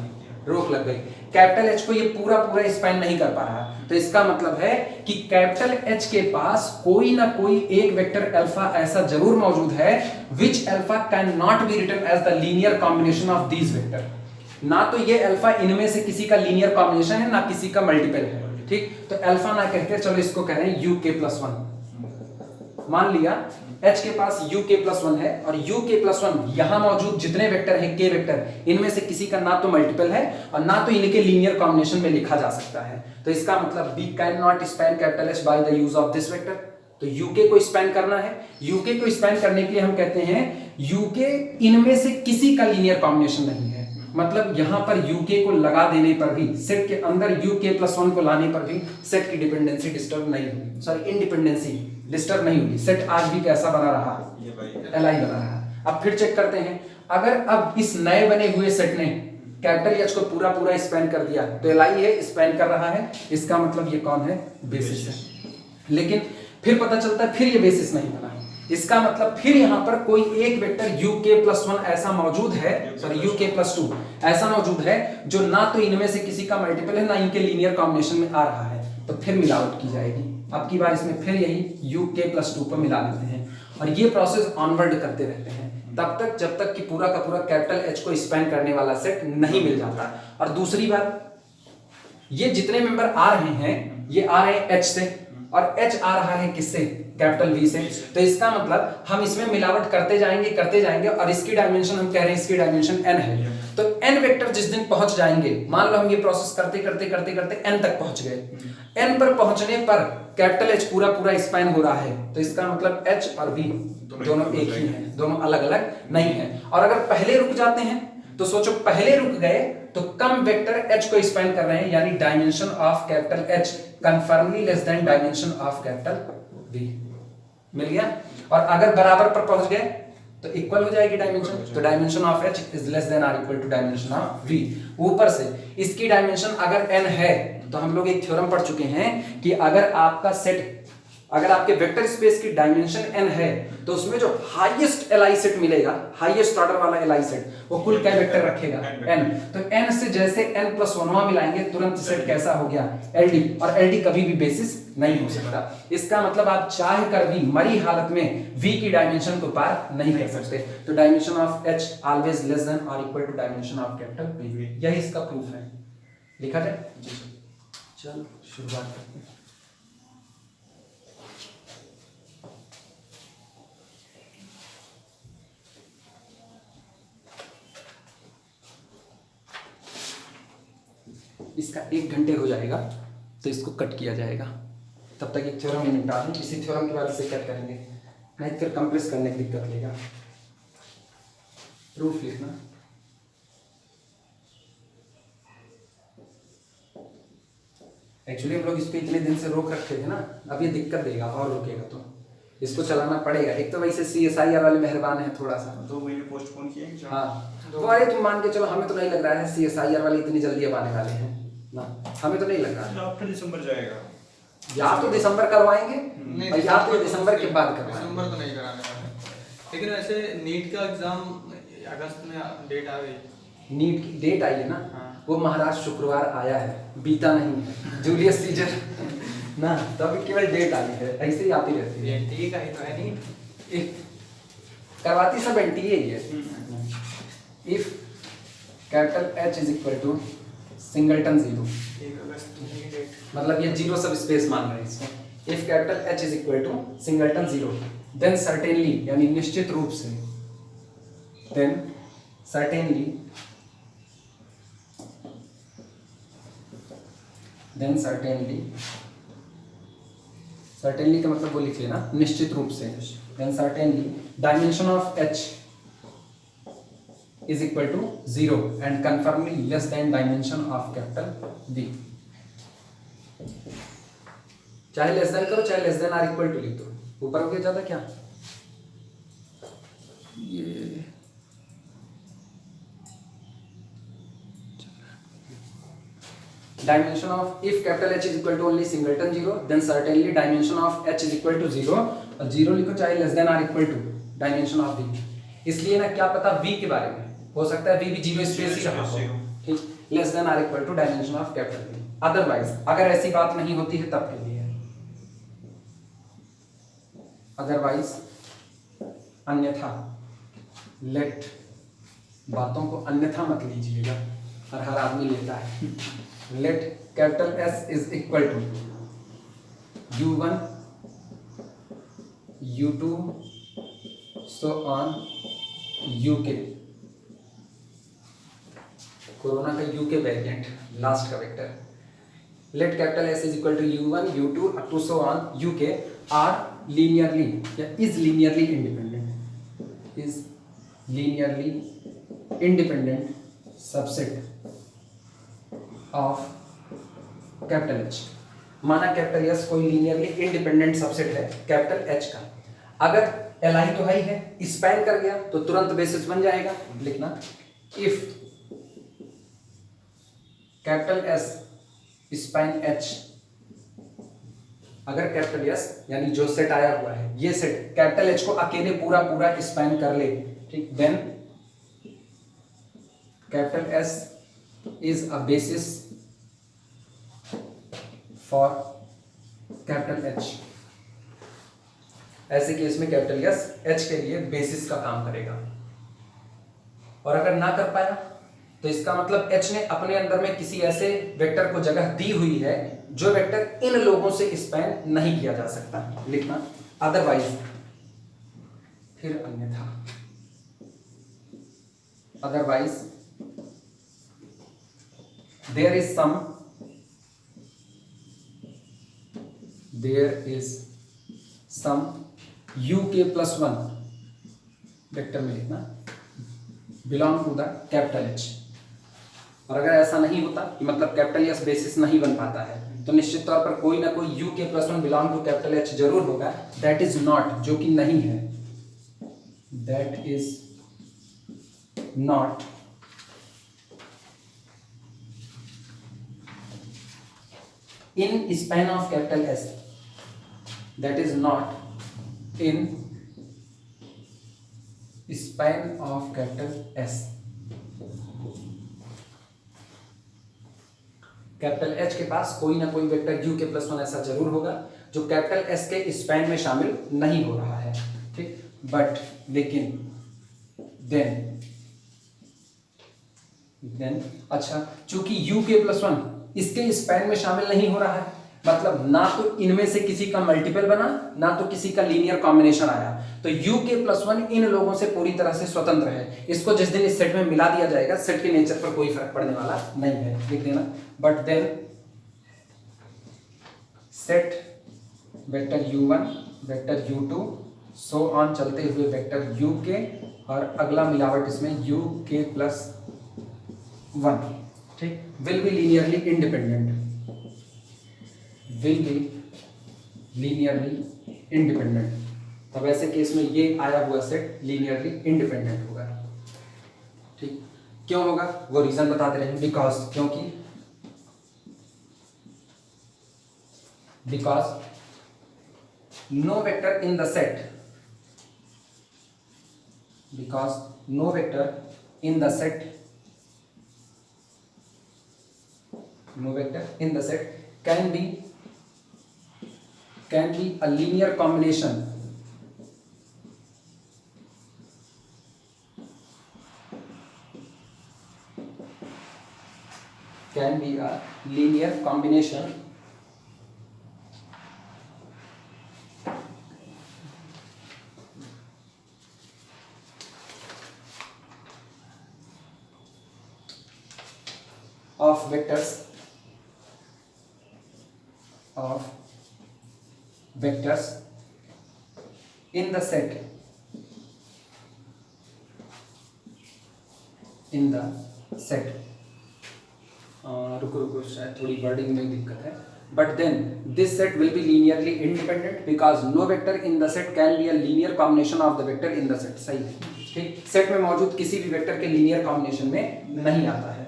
रोक लग गई, कैपिटल एच को ये पूरा पूरा स्पैन नहीं कर पा रहा, तो इसका मतलब है कि कैपिटल एच के पास कोई ना कोई एक वेक्टर अल्फा ऐसा जरूर मौजूद है which alpha can not be written as the linear combination of these vector. ना तो ये अल्फा इनमें से किसी का लीनियर कॉम्बिनेशन है, ना किसी का मल्टीपल है। ठीक, तो अल्फा ना कहकर चलो इसको कह रहे हैं UK+1। मान लिया H के पास UK+1 है और UK+1 यहां मौजूद जितने वेक्टर हैं K वेक्टर, इनमें से किसी का ना तो मल्टीपल है और ना तो इनके लीनियर कॉम्बिनेशन में लिखा जा सकता है। तो इसका मतलब B can not span capital H by the use of this vector. तो UK को स्पैन करना है, UK को स्पैन करने के लिए हम कहते हैं UK इनमें से किसी का लीनियर कॉम्बिनेशन नहीं है। मतलब यहां पर UK को लगा देने पर भी, सेट के अंदर UK+1 को लाने पर भी सेट की डिपेंडेंसी डिस्टर्ब नहीं होगी, सॉरी इंडिपेंडेंसी डिस्टर्ब नहीं होगी। सेट आज भी कैसा बना रहा, एलआई बना रहा। अब फिर चेक करते हैं, अगर अब इस नए बने हुए सेट ने कैपिटल एच को पूरा पूरा स्पैन कर दिया तो एलआई है, स्पैन कर रहा है, इसका मतलब ये कौन है, बेसिस है। लेकिन फिर पता चलता है फिर ये बेसिस नहीं बना, इसका मतलब फिर यहां पर कोई एक वेक्टर UK+1 ऐसा मौजूद है, सॉरी UK+2 ऐसा मौजूद है जो ना तो इनमें से किसी का मल्टीपल है, ना इनके लीनियर कॉम्बिनेशन में आ रहा है। तो फिर मिलावट की जाएगी। अब की बार इसमें फिर यही यू के प्लस 2 को मिला देते हैं और ये प्रोसेस ऑनवर्ड करते रहते हैं तब तक जब तक कि पूरा का पूरा कैपिटल एच को स्पैन करने वाला सेट नहीं मिल जाता। और दूसरी बात, ये जितने मेंबर आ रहे हैं ये आ रहे हैं एच से और एच आ रहा है किससे, कैपिटल वी से। तो इसका मतलब हम इसमें मिलावट करते जाएंगे और इसकी डायमेंशन हम कह रहे हैं इसकी डायमेंशन n है। तो n वेक्टर जिस दिन पहुंच जाएंगे, मान लो हम ये प्रोसेस करते n तक पहुंच गए, n पर पहुंचने पर कैपिटल H पूरा स्पैन हो रहा है। तो इसका मतलब H और V दोनों एक ही हैं, दोनों अलग अलग नहीं है। और अगर पहले रुक जाते हैं तो सोचो पहले रुक गए तो कम वेक्टर H को स्पैन कर रहे हैं, यानी dimension of capital H confirmly less then dimension of capital V। मिल गया। और अगर बराबर पर पहुंच गए तो इक्वल हो जाएगी डायमेंशन, तो dimension of H is less than or equal to dimension of V। ऊपर से इसकी डायमेंशन अगर n है तो हम लोग एक थ्योरम पढ़ चुके हैं कि अगर आपका सेट, अगर आपके वेक्टर स्पेस की डायमेंशन n है तो उसमें जो हाईएस्ट एलआई सेट मिलेगा, हाईएस्ट ऑर्डर वाला एलआई सेट, वो कुल क्या वेक्टर रखेगा, n। तो n से जैसे n प्लस 1 मिलाएंगे तुरंत सेट कैसा हो गया, LD। और LD कभी भी बेसिस नहीं हो सकता। इसका मतलब आप चाह कर भी मरी हालत में V की डायमेंशन को पार नहीं कर सकते। तो dimension of H always less than और equal to dimension of capital V। यही इसका प्रूफ है। लिखा जाए, चलो शुरुआत करते हैं। इसका 1 घंटे हो जाएगा तो इसको कट किया जाएगा, तब तक एक थ्योरम निपटा दें। इसी थ्योरम के बाद से कट करेंगे, नहीं फिर कंप्रेस करने की दिक्कत लेगा। प्रूफ लिखना, एक्चुअली हम लोग इसको इतने दिन से रोक रखे थे ना, अब ये दिक्कत देगा और रुकेगा तो इसको चलाना पड़ेगा। एक तो वैसे CSIR वाले मेहरबान है थोड़ा सा, 2 महीने पोस्टपोन किए। हाँ तो अरे तुम मान के चलो, हमें तो नहीं लग रहा है CSIR वाले इतनी जल्दी अब आने वाले हैं ना, हमें तो नहीं लग रहा है। आफ्टर दिसंबर जाएगा, या तो दिसंबर करवाएंगे और या तो दिसंबर के बाद करवाएंगे। दिसंबर तो नहीं कराने वाले, लेकिन वैसे नीट का एग्जाम अगस्त में डेट आ गई। नीट की डेट आई है ना, वो महाराज शुक्रवार आया है, बीता नहीं है, जूलियस सीजर ना, तो अभी केवल डेट आई है, ऐसे ही आती रहती है। एनटीए का ही तो है नीट, करवाती सब एनटीए ही है। If capital H is equal to singleton 0, 1 अगस्त की डेट, मतलब ये जीरो सब स्पेस मान रहे हैं इसको। If capital H is equal to singleton 0 then certainly, यानी निश्चित रूप से, then certainly, then certainly, certainly का मतलब वो लिख लेना निश्चित रूप से, then certainly dimension of H is equal to 0 and confirmly less than dimension of capital V। चाहे लेस देन करो चाहे less than or equal to लिख दो, ऊपर हो गया ज्यादा क्या, ये dimension of, if capital H is equal to only singleton 0 then certainly dimension of H is equal to 0, और 0 लिखो चाहे less than or equal to dimension of V। इसलिए ना क्या पता V के बारे में, हो सकता है V भी जीरो स्पेस ही रहा हो, ठीक, less than or equal to dimension of capital V। Otherwise अगर ऐसी बात नहीं होती है तब के लिए, अदरवाइज अन्यथा, लेट, बातों को अन्यथा मत लीजिएगा, हर आदमी लेता है। Let capital S is equal to U1 U2 so on UK, corona का UK वेरिएंट लास्ट का vector. Let capital S is equal to U1 U2 up to so on UK are linearly या is linearly independent, is linearly independent subset of capital H। माना capital S कोई linearly independent subset है capital H का, अगर Li तो है ही है, span कर गया तो तुरंत बेसिस बन जाएगा। लिखना if capital S span H, अगर कैपिटल S यानी जो सेट आया हुआ है ये सेट कैपिटल H को अकेले पूरा पूरा स्पैन कर ले, ठीक, then capital S is a basis for capital H. ऐसे केस में कैपिटल एस एच के लिए बेसिस का काम करेगा। और अगर ना कर पाया तो इसका मतलब एच ने अपने अंदर में किसी ऐसे वेक्टर को जगह दी हुई है जो वेक्टर इन लोगों से स्पैन नहीं किया जा सकता, लिखना। अदरवाइज, फिर अन्यथा, otherwise there is some u k plus one vector में लिखना belong to the capital H. और अगर ऐसा नहीं होता कि मतलब कैपिटल एस बेसिस नहीं बन पाता है तो निश्चित तौर पर कोई ना कोई u k plus one belong to capital H जरूर होगा। दैट इज नॉट, जो कि नहीं है, that is not in span of capital S, that is not in span of capital S। Capital H के पास कोई ना कोई वेक्टर U के प्लस वन ऐसा जरूर होगा जो कैपिटल S के स्पैन में शामिल नहीं हो रहा है, ठीक। बट लेकिन देन अच्छा, चूंकि U के प्लस वन इसके स्पैन में शामिल नहीं हो रहा है, मतलब ना तो इनमें से किसी का मल्टीपल बना ना तो किसी का लीनियर कॉम्बिनेशन आया, तो U के प्लस वन इन लोगों से पूरी तरह से स्वतंत्र है। इसको जिस दिन इस सेट में मिला दिया जाएगा सेट के नेचर पर कोई फर्क पड़ने वाला नहीं है, लिख देना। But then set vector U1 vector U2 so on चलते हुए वेक्टर U के और अगला मिलावट इसमें U के प्लस वन, ठीक, will be linearly independent, will be linearly independent. तब ऐसे केस में ये आया हुआ सेट लीनियरली इंडिपेंडेंट होगा, ठीक। क्यों होगा वो रीजन बताते रहे, बिकॉज, क्योंकि, because no vector in the set, because no vector in the set, no vector in the set can be a linear combination of vectors in the set रुको शायद थोड़ी वर्डिंग में दिक्कत है। But then this set will be linearly independent because no vector in the set can be a linear combination of the vector in the set. सही है, ठीक। Set में मौजूद किसी भी वेक्टर के लीनियर कॉम्बिनेशन में नहीं आता है।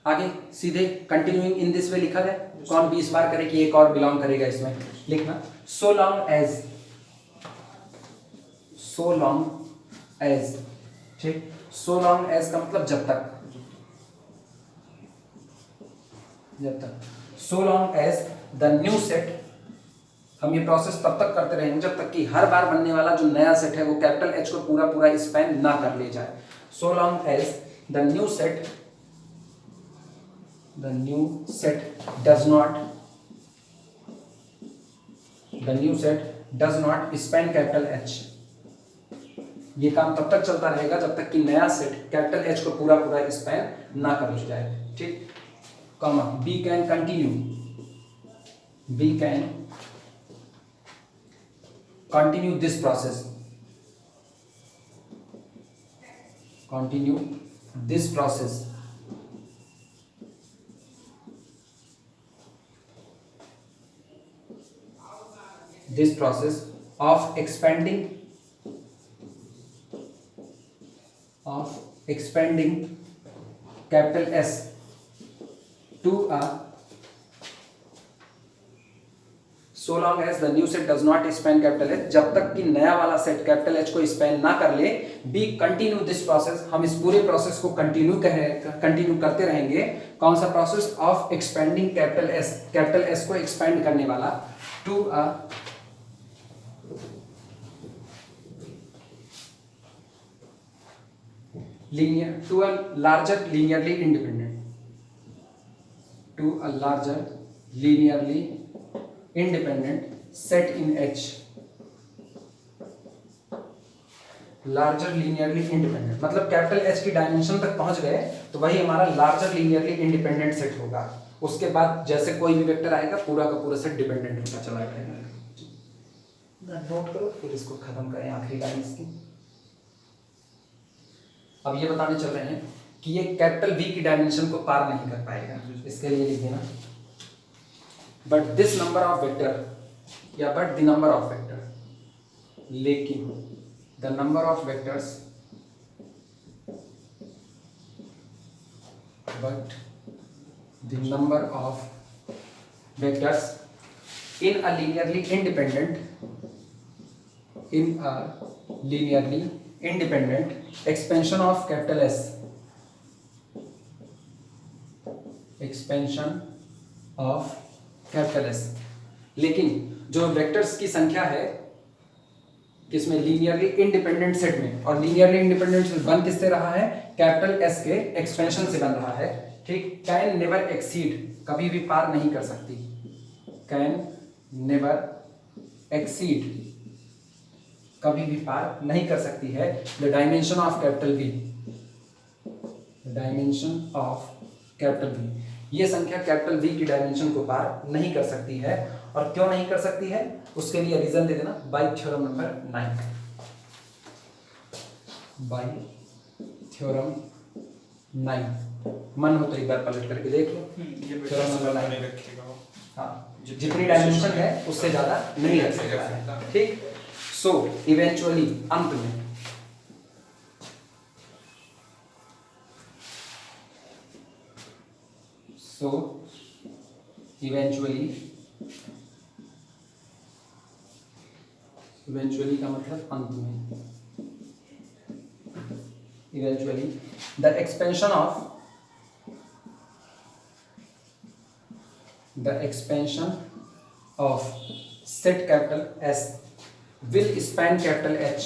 आगे सीधे कंटिन्यूइंग इन दिस वे लिखा है, कौन 20 बार करे कि एक और बिलोंग करेगा इसमें, लिखना। सो लॉन्ग एज, ठीक। सो लॉन्ग एज का मतलब जब तक, so long as the new set, हम ये प्रोसेस तब तक करते रहेंगे जब तक कि हर बार बनने वाला जो नया सेट है वो कैपिटल एच को पूरा पूरा स्पैन ना कर ले जाए। So long as the new set does not span capital H. ये काम तब तक चलता रहेगा जब तक कि नया सेट कैपिटल एच को पूरा पूरा स्पैन ना कर ले जाए, ठीक। Comma, be can continue this process, this process of expanding capital S to a so so long as the new set does not span capital H, जब तक कि नया वाला सेट कैपिटल H को स्पैन ना कर ले, बी कंटिन्यू दिस प्रोसेस, हम इस पूरे प्रोसेस को कंटिन्यू करते रहेंगे। कौन सा process? Of expanding capital S को एक्सपेंड करने वाला to a larger linearly independent set in H। Larger linearly independent मतलब कैपिटल H की डायमेंशन तक पहुंच गए तो वही हमारा लार्जर लीनियरली इंडिपेंडेंट सेट होगा। उसके बाद जैसे कोई भी वेक्टर आएगा पूरा का पूरा सेट डिपेंडेंट होता चला जाएगा। नोट करो फिर इसको खत्म करें आखिरी लाइन इसकी। अब ये बताने चल रहे हैं कि ये कैपिटल V की डायमेंशन को पार नहीं कर पाएगा। इसके लिए लिख देना but this number of vector या but the number of vector, लेकिन the number of vectors but the number of vectors in a linearly independent expansion of capital S, expansion of capital S। लेकिन जो vectors की संख्या है किसमें? Linearly independent set में, और लीनियरली इंडिपेंडेंट सेट बन किससे रहा है? कैपिटल S के एक्सपेंशन से बन रहा है। ठीक, कैन नेवर एक्सीड, कभी भी पार नहीं कर सकती, कैन नेवर एक्सीड, कभी भी पार नहीं कर सकती है the dimension of capital V, dimension of capital V। ये संख्या कैपिटल V की डायमेंशन को पार नहीं कर सकती है। और क्यों नहीं कर सकती है उसके लिए रीजन दे देना bye theorem number 9, bye theorem 9। मन हो तो एक बार पलट करके देख लो। थ्योरम नंबर 9, हाँ, जितनी डायमेंशन है उससे ज्यादा नहीं रख सकता है। ठीक, सो इवेंचुअली अंत में इवेंचुअली का मतलब अंत में, eventually the expansion of set capital S will span capital H,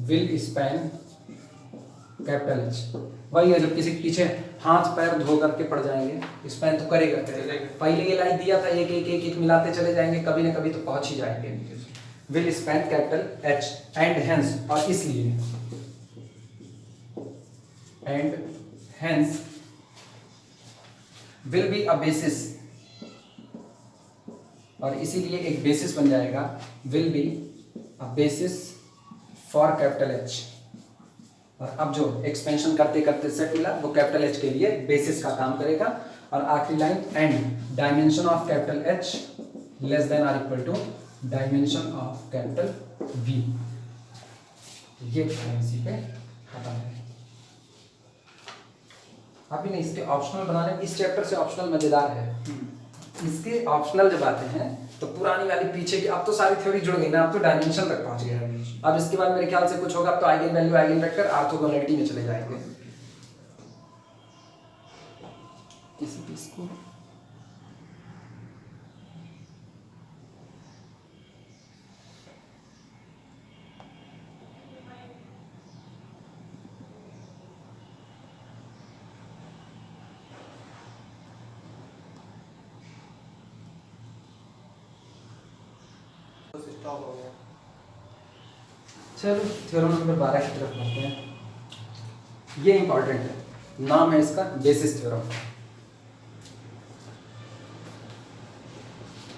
will span capital H। वही है जब किसी के पीछे हाथ पैर धो करके पड़ जाएंगे, स्पैन तो करेगा। पहले ये लाइन दिया था एक एक एक एक मिलाते चले जाएंगे, कभी ना कभी तो पहुंच ही जाएंगे। Will span capital H and hence, और इसलिए and hence will be a basis, और इसीलिए एक बेसिस बन जाएगा, will be a basis for capital H। और अब जो एक्सपेंशन करते करते सेट मिला वो कैपिटल H के लिए बेसिस का काम करेगा। और आखिरी line and dimension of capital H less than or equal to dimension of capital V। ये इसी पे खत्म है। अभी नहीं, इसके ऑप्शनल बनाने, इस चैप्टर से ऑप्शनल मजेदार है। इसके ऑप्शनल जब आते हैं तो पुरानी वाली पीछे की, अब तो सारी थ्योरी जुड़ गई ना, अब तो डायमेंशन तक पहुंच गया है। अब इसके बाद मेरे ख्याल से कुछ होगा, अब तो eigen value eigen vector orthogonality में चले जाएंगे। किसी भी इसको स्टॉप हो गया। चलो थ्योरम नंबर 12 की तरफ बढ़ते हैं। ये इंपॉर्टेंट है, नाम है इसका basis theorem.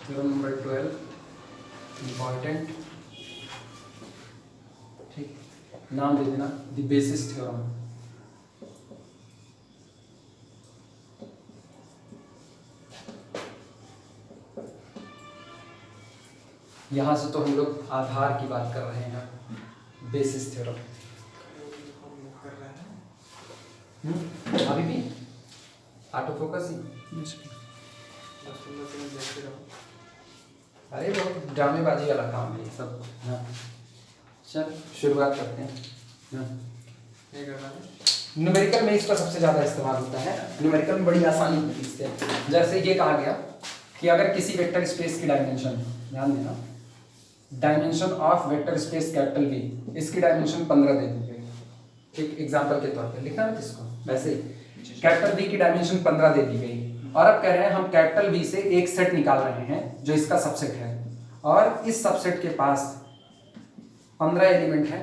Theorem number 12 important, ठीक, नाम दे देना द बेसिस थ्योरम। यहां से तो हम लोग आधार की बात कर रहे हैं, बेसिस थ्योरम। अभी भी ऑटो फोकस ही। अरे बहुत ड्रामेबाजी वाला काम है ये सब। हाँ चल शुरुआत करते हैं। हाँ ये करना है। न्यूमेरिकल में इसका सबसे ज़्यादा इस्तेमाल होता है। न्यूमेरिकल में बड़ी आसानी होती है इससे। जैसे ये कहा गया कि अगर किसी वेक्टर स्पेस की डायमेंशन, ध्यान देना, dimension of vector space capital we, इसकी डायमेंशन 15 दे दी गई, ठीक, एग्जाम्पल के तौर पे लिखना है इसको वैसे ही। कैपिटल वी की डायमेंशन 15 दे दी गई और अब कह रहे हैं हम कैपिटल वी से एक सेट निकाल रहे हैं जो इसका सबसेट है, और इस सबसेट के पास 15 एलिमेंट है।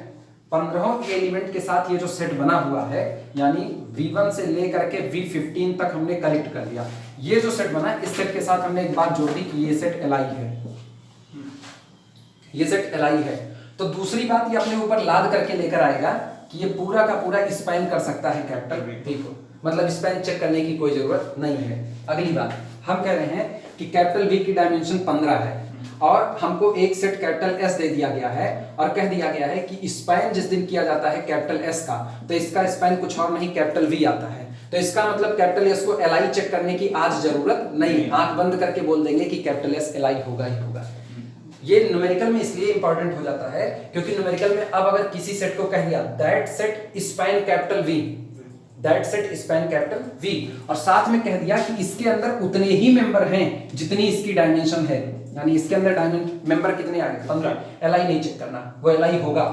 15 एलिमेंट के साथ ये जो सेट बना हुआ है, यानी V1 से लेकर के V15 तक हमने कलेक्ट कर लिया। ये जो सेट बना, इस सेट के साथ हमने एक बात जोड़ दी कि ये सेट Li है, ये सेट Li है। तो दूसरी बात ये अपने ऊपर लाद करके लेकर आएगा कि ये पूरा का पूरा स्पैन कर सकता है कैपिटल वी को, मतलब स्पैन चेक करने की कोई जरूरत नहीं है। अगली बात हम कह रहे हैं कि कैपिटल वी की डायमेंशन 15 है और हमको एक सेट कैपिटल एस दे दिया गया है और कह दिया गया है कि स्पैन जिस दिन किया जाता है कैपिटल एस का, तो इसका स्पैन कुछ और नहीं कैपिटल वी आता है। तो इसका मतलब कैपिटल एस को Li चेक करने की आज जरूरत नहीं, आंख बंद करके बोल देंगे कि कैपिटल एस Li होगा ही होगा। ये न्यूमेरिकल में इसलिए इंपॉर्टेंट हो जाता है क्योंकि न्यूमेरिकल में अब अगर किसी सेट को कह दिया that set span capital V, that set span capital V, और साथ में कह दिया कि इसके अंदर उतने ही मेंबर हैं जितनी इसकी डायमेंशन है, यानी इसके अंदर मेंबर कितने आ गए 15, Li नहीं चेक करना, वो Li होगा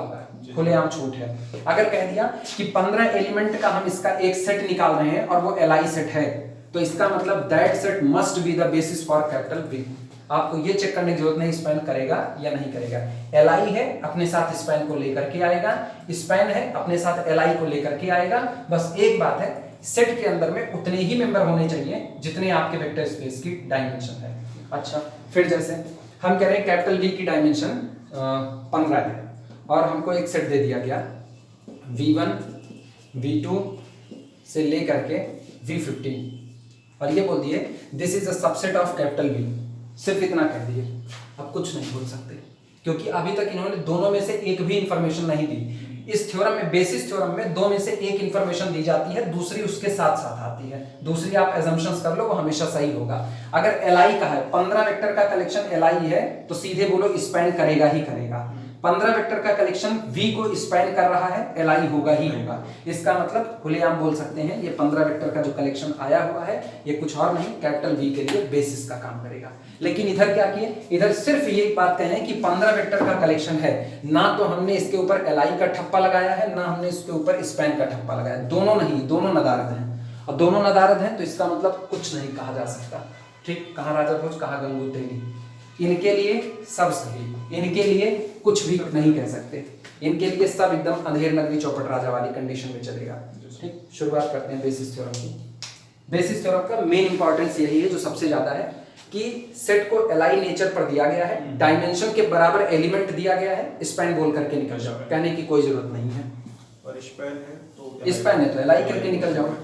खुलेआम छूट है। अगर कह दिया कि 15 एलिमेंट का हम इसका एक सेट निकाल रहे हैं और वो Li सेट है, तो इसका मतलब that set must be the basis for capital V. आपको ये चेक करने की जरूरत नहीं स्पैन करेगा या नहीं करेगा। Li है अपने साथ स्पैन को लेकर के आएगा, स्पैन है अपने साथ Li को लेकर के आएगा। बस एक बात है, सेट के अंदर में उतने ही मेंबर होने चाहिए जितने आपके वेक्टर स्पेस की डायमेंशन है। अच्छा, फिर जैसे हम कह रहे हैं कैपिटल वी की डायमेंशन 15 है और हमको एक सेट दे दिया गया V1 V2 से लेकर के V15 और ये बोल दिए this is a subset of capital we. सिर्फ इतना कह दिए, अब कुछ नहीं बोल सकते क्योंकि अभी तक इन्होंने दोनों में से एक भी इंफॉर्मेशन नहीं दी। इस थ्योरम में, बेसिस थ्योरम में दो में से एक इंफॉर्मेशन दी जाती है, दूसरी उसके साथ साथ आती है। दूसरी आप एजम्पशंस कर लो, वो हमेशा सही होगा। अगर Li का है 15 वेक्टर का कलेक्शन Li है तो सीधे बोलो स्पैन करेगा ही करेगा। 15 वेक्टर का कलेक्शन V को स्पैन कर रहा है, Li होगा ही होगा। इसका मतलब खुलेआम बोल सकते हैं ये 15 वेक्टर का जो कलेक्शन आया हुआ है ये कुछ और नहीं कैपिटल V के लिए बेसिस का काम करेगा। लेकिन इधर क्या किए, इधर सिर्फ ये बात कहें कि 15 वेक्टर का कलेक्शन है, ना तो हमने इसके ऊपर Li का ठप्पा लगाया है ना हमने इसके ऊपर स्पैन का ठप्पा लगाया, दोनों नहीं, दोनों नदारद हैं। और दोनों नदारद हैं तो इसका मतलब कुछ नहीं कहा जा सकता। ठीक, कहाँ राजा भोज, कहाँ गंगू तेली, इनके लिए सब सही, इनके लिए कुछ भी नहीं कह सकते, इनके लिए सब एकदम अंधेर नगरी चौपट राजा वाली कंडीशन में चलेगा। ठीक, शुरुआत करते हैं बेसिस थ्योरम की। बेसिस थ्योरम का मेन इंपॉर्टेंस यही है जो सबसे ज्यादा है कि सेट को Li नेचर पर दिया गया है, डायमेंशन के बराबर एलिमेंट दिया गया है, स्पैन बोल करके निकल जाओ, कहने की कोई जरूरत नहीं है। और स्पैन है तो Li करके निकल जाओ।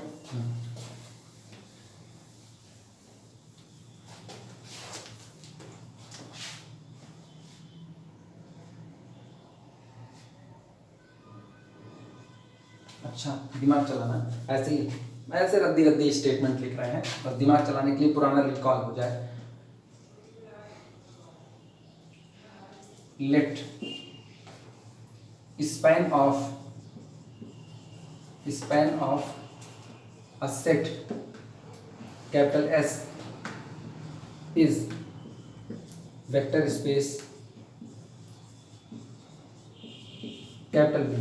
अच्छा, दिमाग चलाना ऐसे ही, ऐसे रद्दी रद्दी स्टेटमेंट लिख रहे हैं, बस दिमाग चलाने के लिए पुराना रिकॉल हो जाए। Let span of a set capital S is vector space capital V।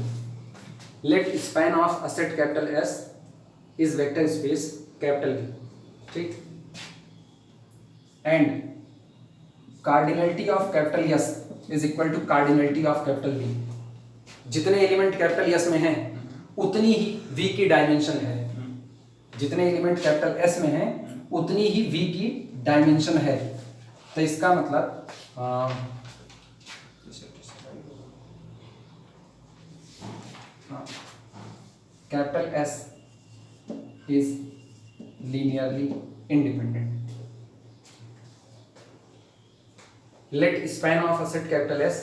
Let span of a set capital S is vector space capital V, ठीक, and cardinality of capital S is equal to cardinality of capital V। जितने element capital S में हैं उतनी ही V की dimension है, जितने element capital S में हैं उतनी ही V की डायमेंशन है। तो इसका मतलब capital S is linearly independent। Let span of a set capital S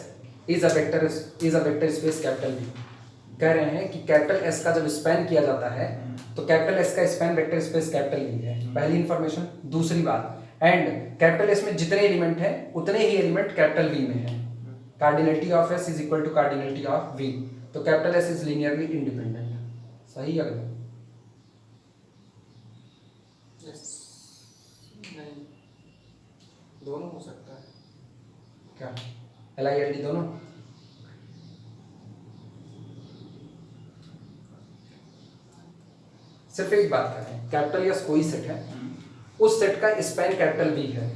is a vector space capital V। कह रहे हैं कि कैपिटल S का जब स्पैन किया जाता है तो कैपिटल S का span vector space capital V है, पहली इंफॉर्मेशन। दूसरी बात, एंड कैपिटल एस में जितने एलिमेंट हैं उतने ही एलिमेंट कैपिटल वी में है। Cardinality of S is equal to cardinality of V, तो capital S is linearly independent. सही है? नहीं, दोनों हो सकता है क्या एल आई एल डी दोनों? सिर्फ एक बात कर रहे हैं, कैपिटल एस कोई सेट है, उस सेट का स्पैन कैपिटल वी है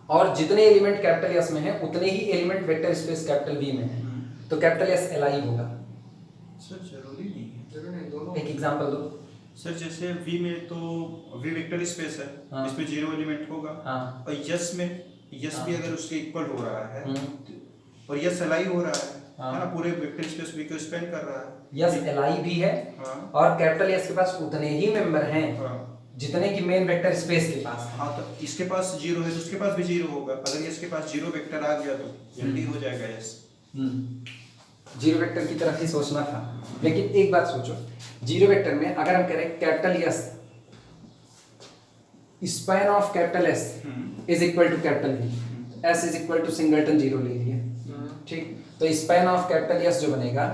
और जितने एलिमेंट कैपिटल एस में हैं उतने ही element vector space capital V में है, तो कैपिटल एस एल आई होगा। सर जरूरी नहीं है। जरूर नहीं, दोनों। एक एग्जांपल दो। सर जैसे V में तो V वेक्टर स्पेस है, हाँ। इसमें 0 एलिमेंट होगा। हाँ। और यस में यस हाँ। भी अगर उसके इक्वल हो रहा है और यस एल आई हो रहा हाँ। है ना, पूरे वेक्टर स्पेस V को स्पेन कर रहा है। यस एल आई भी है हाँ। और कैपिटल एस के पास उतने ही मेंबर हैं हाँ। जितने की मेन वेक्टर स्पेस के पास है। हाँ, तो इसके पास 0 है तो उसके पास भी 0 होगा। अगर इसके पास 0 वेक्टर आ गया तो जल्दी हो जाएगा यस। जीरो वेक्टर की तरफ ही सोचना था, लेकिन एक बात सोचो, जीरो वेक्टर में अगर हम करें capital S span of capital S is equal to capital V, S is equal to singleton zero ले लिए, ठीक, तो स्पैन ऑफ कैपिटल एस जो बनेगा,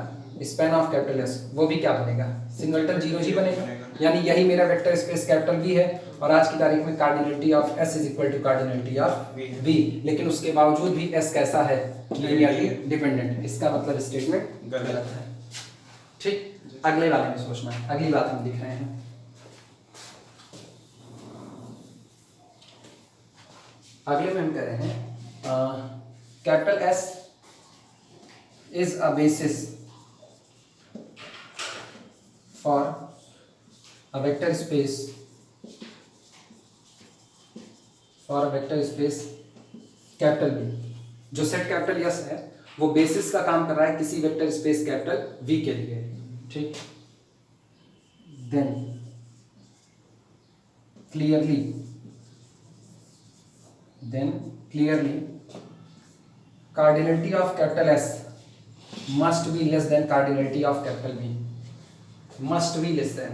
स्पैन ऑफ कैपिटल एस वो भी क्या बनेगा, सिंगलटन जीरो ही बनेगा। यानी यही मेरा वेक्टर स्पेस कैपिटल वी है और आज की तारीख में cardinality of S is equal to cardinality of V, लेकिन उसके बावजूद भी एस कैसा है, लीनियरली डिपेंडेंट। इसका मतलब स्टेटमेंट गलत है। ठीक, अगले वाले में सोचना है, अगली बात हम लिख रहे हैं। अगले में हम कह रहे हैं capital S is a basis for a vector space capital B. जो सेट कैपिटल यस है वो बेसिस का काम कर रहा है किसी वेक्टर स्पेस कैपिटल वी के लिए, ठीक। Then clearly cardinality of capital S must be less than cardinality of capital B, must be less than.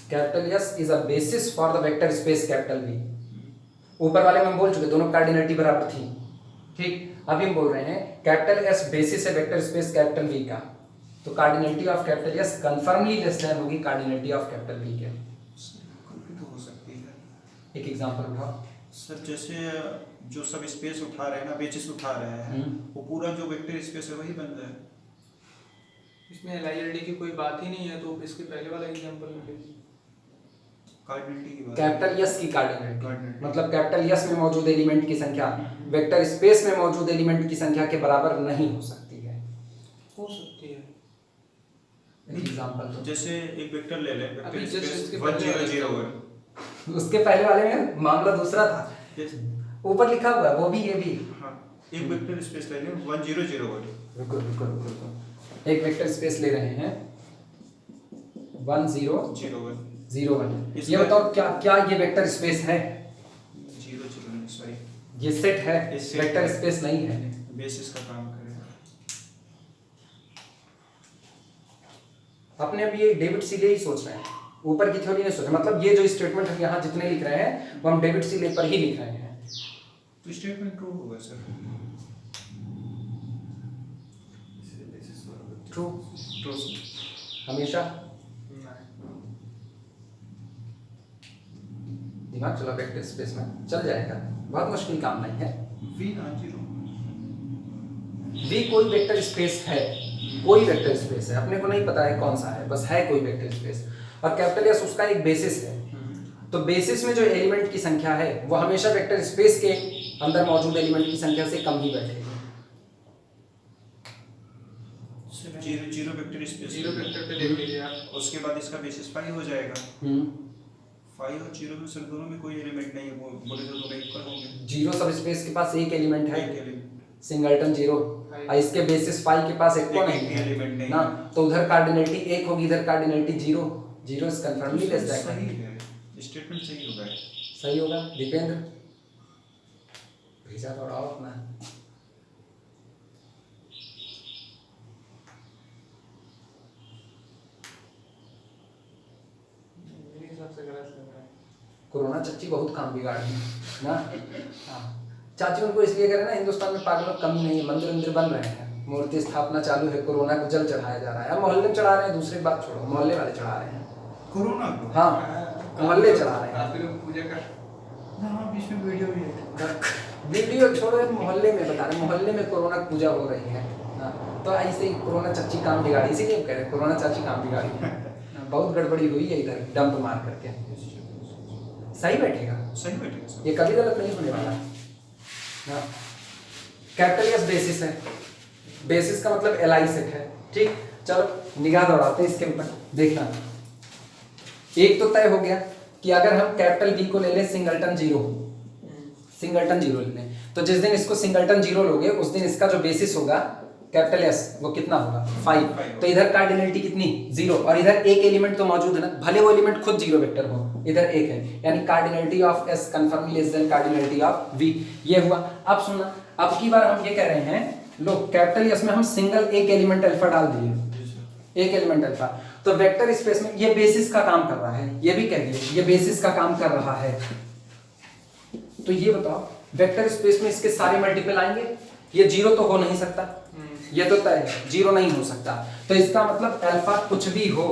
Capital S is a basis for the vector space capital V. ऊपर वाले में हम बोल चुके दोनों कार्डिनलिटी बराबर थी, ठीक। अभी हम बोल रहे हैं कैपिटल एस बेसिस है वेक्टर स्पेस कैपिटल वी का, तो cardinality of capital S कंफर्मली less than होगी कार्डिनलिटी ऑफ कैपिटल वी के। तो हो सकती है। एक एग्जांपल उठाओ सर। जैसे जो सब स्पेस उठा रहे हैं ना, बेसिस उठा रहे हैं, वो पूरा जो वेक्टर स्पेस है वही बन जाए। इसमें LILD की कोई बात ही नहीं है, तो इसके पहले वाला एग्जांपल में कार्डिनलिटी की बात, कैपिटल यस की कार्डिनलिटी, कार्डिनलिटी। मतलब कैपिटल यस में मौजूद एलिमेंट की संख्या वेक्टर स्पेस में मौजूद एलिमेंट की संख्या के बराबर नहीं हो सकती है। हो सकती है। एग्जांपल तो जैसे एक वेक्टर ले लें, अभी वेक्टर जस्ट स्पेस इसके 1 पहले 0 0 वाले 1। उसके पहले वाले में मामला दूसरा था, ऊपर लिखा हुआ है वो भी ये भी। हाँ, एक वेक्टर स्पेस ले लें 1 0 0 1। रुको रुको रुको रुको, एक वेक्टर स्पेस ले रहे हैं 1 0 0 1 0 1। ये बताओ क्या क्या ये वेक्टर स्पेस है? 0 0 सॉरी, ये सेट है, इस वेक्टर सेट स्पेस नहीं है। बेसिस का काम करेगा। अपने अभी ये डेविड सीले ही सोच रहे हैं, ऊपर की थ्योरी नहीं सोच रहे। मतलब ये जो स्टेटमेंट हम यहाँ जितने लिख रहे हैं वो हम डेविड सीले पर ही लिख रहे हैं। तो स्टेटमेंट ट्रू होगा सर। ट्रू ट्रू हमेशा दिमाग चला वेक्टर स्पेस में चल जाएगा, बहुत मुश्किल काम नहीं है। v ना 0 V कोई वेक्टर स्पेस है, कोई वेक्टर स्पेस है, अपने को नहीं पता है कौन सा है, बस है कोई वेक्टर स्पेस, और कैपिटल एस उसका एक बेसिस है। तो बेसिस में जो एलिमेंट की संख्या है वो हमेशा वेक्टर स्पेस के अंदर मौजूद एलिमेंट की संख्या से कम ही बैठेगी। 0 वेक्टर स्पेस, 0 वेक्टर पे देख लीजिए आप। उसके बाद इसका बेसिस 5 हो जाएगा। 5 और 0 में सर दोनों में कोई एलिमेंट नहीं है, वो बोले तो दोनों इक्वल होंगे। जीरो सब स्पेस के पास एक एलिमेंट है, एक एलिमेंट, सिंगलटन जीरो, और इसके बेसिस 5 के पास एक एक एलिमेंट नहीं ना, तो उधर कार्डिनलिटी 1 होगी, इधर कार्डिनलिटी 0 0 इज कंफर्मली लेस दैट। सही है, स्टेटमेंट सही होगा। सही होगा। दीपेंद्र भेजा तो आओ अपना। मेरे हिसाब से गलत है। कोरोना चच्ची बहुत काम बिगाड़ी ना। हाँ, चाची उनको इसलिए कह रहे हैं ना, हिंदुस्तान में पागलों की कमी नहीं है, मंदिर मंदिर बन रहे हैं, मूर्ति स्थापना चालू है, कोरोना को जल चढ़ाया जा रहा है। अब मोहल्ले में चढ़ा रहे हैं, दूसरी बात छोड़ो, मोहल्ले वाले चढ़ा रहे हैं कोरोना को। हाँ, मोहल्ले चढ़ा रहे हैं। काफी लोग पूजा कर हाँ, बीच में वीडियो भी है। वीडियो छोड़ो, मोहल्ले में बता रहे, मोहल्ले में कोरोना की पूजा हो रही है। हाँ, तो ऐसे ही कोरोना चाची काम बिगाड़ी, इसीलिए कह रहे हैं कोरोना चाची काम बिगाड़ी है। बहुत गड़बड़ी हुई है इधर डंप मार करके। सही बैठेगा, सही बैठेगा। ये कभी गलत नहीं होने वाला। कैपिटल एस बेसिस है, बेसिस का मतलब एल आई सेट है। ठीक, चलो निगाह दौड़ाते हैं इसके ऊपर, देखना। एक तो तय हो गया कि अगर हम कैपिटल बी को ले लें सिंगलटन जीरो, सिंगलटन जीरो ले लें, तो जिस दिन इसको सिंगलटन जीरो लोगे उस दिन इसका जो बेसिस होगा कैपिटल एस वो कितना होगा 5। तो इधर कार्डिनलिटी कितनी 0, और इधर एक एलिमेंट तो मौजूद है ना, भले वो एलिमेंट खुद जीरो वेक्टर हो, इधर एक है, यानी cardinality of S conformally less than cardinality of V. ये हुआ। अब सुनना, अब की बार हम ये कह रहे हैं, लो कैपिटल एस में हम सिंगल एक एलिमेंट अल्फा डाल दिए, एक एलिमेंट अल्फा, तो वेक्टर स्पेस में ये बेसिस का काम कर रहा है, ये भी कह दिए ये बेसिस का काम कर रहा है। तो ये बताओ वेक्टर स्पेस में इसके सारे मल्टीपल आएंगे, ये जीरो तो हो नहीं सकता, ये तो तय है जीरो नहीं हो सकता। तो इसका मतलब अल्फा कुछ भी हो,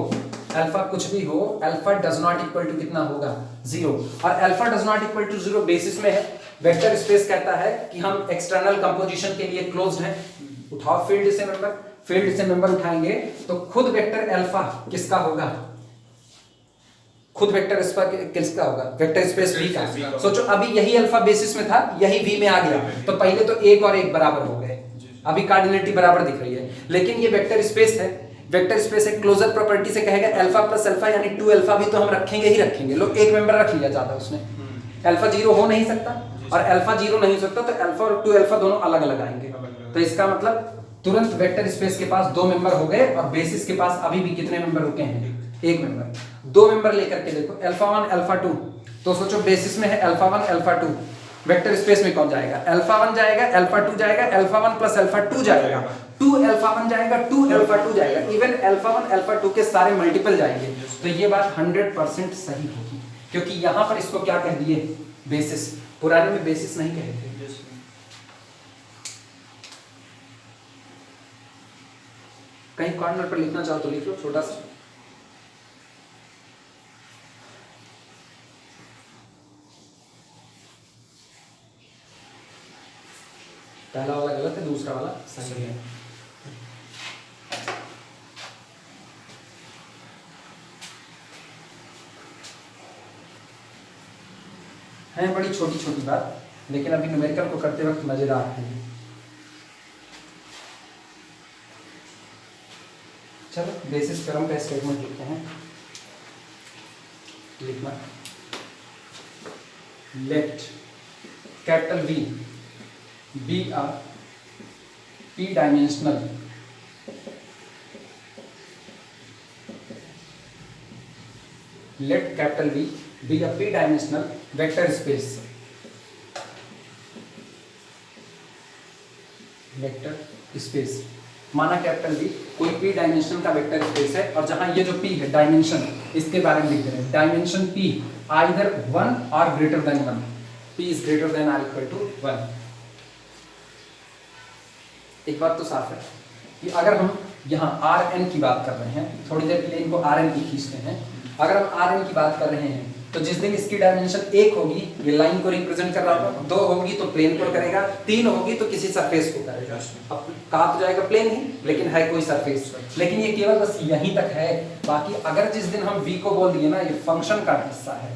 अल्फा कुछ भी हो, alpha does not equal to कितना होगा 0, और alpha does not equal to 0 basis में है। वेक्टर स्पेस कहता है कि हम एक्सटर्नल कंपोजिशन के लिए क्लोज्ड हैं। उठाओ फील्ड से मेंबर, फील्ड से मेंबर उठाएंगे तो खुद वेक्टर अल्फा किसका होगा, खुद वेक्टर किसका होगा, वेक्टर स्पेस V का। सोचो अभी यही अल्फा बेसिस में था, यही V में आ गया, तो पहले तो एक और एक बराबर हो गए, अभी कार्डिनलिटी बराबर दिख रही है, लेकिन ये वेक्टर स्पेस है। वेक्टर स्पेस एक क्लोजर प्रॉपर्टी से कहेगा अल्फा प्लस अल्फा यानी 2 अल्फा भी तो हम रखेंगे ही रखेंगे। लोग एक मेंबर रख लिया ज्यादा उसने, अल्फा जीरो हो नहीं सकता, और अल्फा जीरो नहीं हो सकता तो अल्फा और 2 अल्फा दोनों अलग अलग आएंगे। तो इसका मतलब तुरंत वेक्टर स्पेस के पास 2 मेंबर हो गए, और बेसिस के पास अभी भी कितने मेंबर रुके हैं, एक मेंबर। 2 मेंबर लेकर के देखो अल्फा 1 अल्फा 2, तो सोचो बेसिस में है अल्फा 1 अल्फा 2, वेक्टर स्पेस में कौन जाएगा, अल्फा 1 जाएगा, अल्फा 2 जाएगा, अल्फा 1 प्लस अल्फा 2 जाएगा, 2 अल्फा 1 जाएगा, 2 अल्फा 2 जाएगा, इवन अल्फा 1 अल्फा 2 के सारे मल्टीपल जाएंगे। तो ये बात 100% सही होगी, क्योंकि यहां पर इसको क्या कह दिए बेसिस, पुराने में बेसिस नहीं कहे थे। कहीं कॉर्नर पर लिखना चाहो तो लिख लो छोटा सा। पहला वाला गलत है, दूसरा वाला सही है। है बड़ी छोटी छोटी बात, लेकिन अभी न्यूमेरिकल को करते वक्त मजेदार है। चलो बेसिस थ्योरम का स्टेटमेंट लिखते हैं, लिखना let capital V be a p-dimensional let capital V be a p-dimensional vector space, vector space. माना कैपिटल V कोई p डायमेंशन का वेक्टर स्पेस है, और जहां ये जो p है डायमेंशन, इसके बारे में लिख रहे हैं डायमेंशन p आइदर 1 और greater than 1, p is greater than और इक्वल टू 1। एक बात तो साफ है कि अगर हम यहाँ Rn की बात कर रहे हैं, थोड़ी देर के लिए इनको Rn की खींचते हैं, अगर हम Rn की बात कर रहे हैं तो जिस दिन इसकी डायमेंशन 1 होगी ये लाइन को रिप्रेजेंट कर रहा होगा, 2 होगी तो प्लेन को करेगा, 3 होगी तो किसी सरफेस को करेगा। अब कहा तो जाएगा प्लेन ही, लेकिन है कोई सरफेस, लेकिन ये केवल बस यहीं तक है। बाकी अगर जिस दिन हम V को बोल दिए ना ये फंक्शन का हिस्सा है,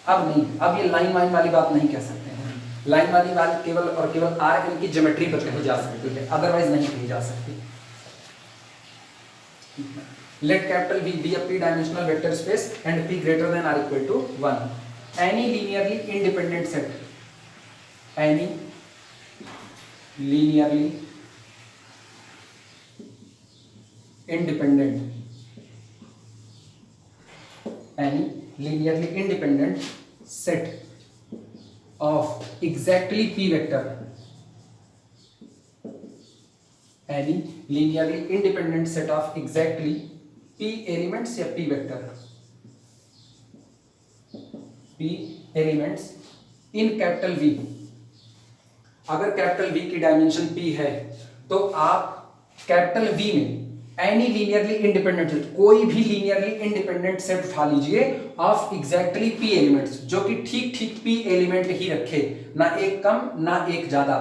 अब नहीं, अब ये लाइन वाइन वाली बात नहीं कह सकते हैं। लाइन वाली बात केवल और केवल Rn की ज्योमेट्री पर कही जा सकती है, अदरवाइज नहीं कही जा सकती। Let capital V be a p-dimensional vector space and p greater than or equal to 1. Any linearly independent set, any linearly independent set of exactly p vector, any linearly independent set of exactly p elements या p vector, p P elements in capital V। अगर capital V की dimension P है तो आप capital V में any linearly independent set, कोई भी linearly independent set उठा लीजिए ऑफ एग्जैक्टली P एलिमेंट्स, जो कि ठीक ठीक P एलिमेंट ही रखे, ना एक कम ना एक ज्यादा,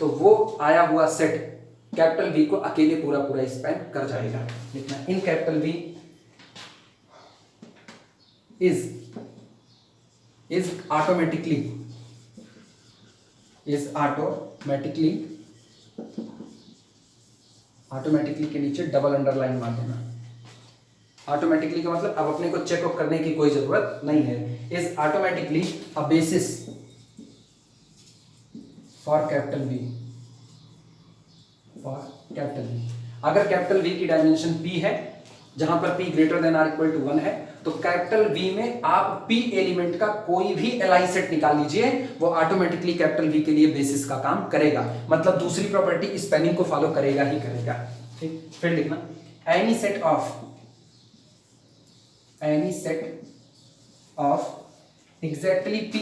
तो वो आया हुआ सेट कैपिटल V को अकेले पूरा पूरा स्पैन कर जाएगा। लिखना in capital V is automatically के नीचे डबल अंडरलाइन मार देना। ऑटोमेटिकली का मतलब अब अपने को चेकअप करने की कोई जरूरत नहीं है। Is automatically a basis for capital V, अगर कैपिटल V की डायमेंशन P है, जहां पर P greater than or equal to 1 है, तो कैपिटल V में आप P एलिमेंट का कोई भी एलआई सेट निकाल लीजिए, वो ऑटोमेटिकली कैपिटल V के लिए बेसिस का काम करेगा। मतलब दूसरी प्रॉपर्टी स्पैनिंग को फॉलो करेगा ही करेगा। ठीक, फिर लिखना any set of exactly P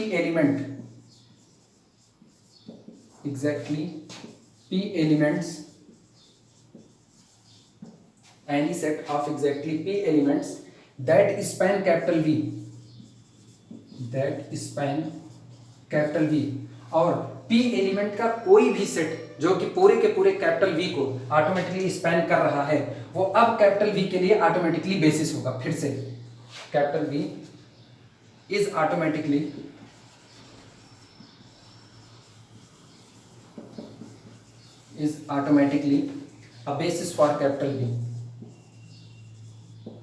elements any set of exactly P elements that span capital V, और P एलिमेंट का कोई भी सेट जो कि पूरे के पूरे कैपिटल V को ऑटोमेटिकली स्पैन कर रहा है, वो अब कैपिटल V के लिए ऑटोमेटिकली बेसिस होगा। फिर से capital V is automatically a basis for capital V,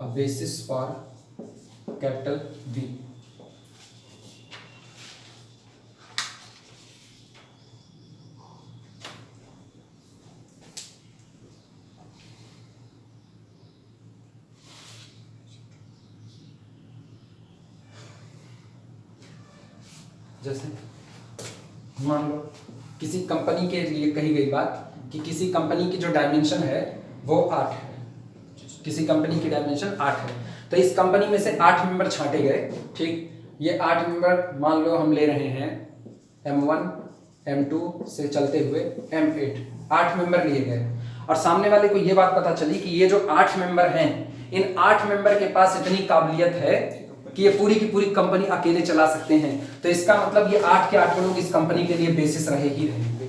a basis for capital V। जैसे मान लो किसी कंपनी के लिए कही गई बात कि किसी कंपनी की जो डायमेंशन है वो 8 है, किसी कंपनी की डायमेंशन 8 है, तो इस कंपनी में से 8 मेंबर छांटे गए। ठीक, ये 8 मेंबर मान लो हम ले रहे हैं M1 M2 से चलते हुए M8, 8 मेंबर लिए गए, और सामने वाले को ये बात पता चली कि ये जो 8 मेंबर हैं, इन 8 मेंबर के पास इतनी काबिलियत है कि ये पूरी की पूरी कंपनी अकेले चला सकते हैं। तो इसका मतलब ये 8 के 8 लोग इस कंपनी के लिए बेसिस रहे ही रहेंगे।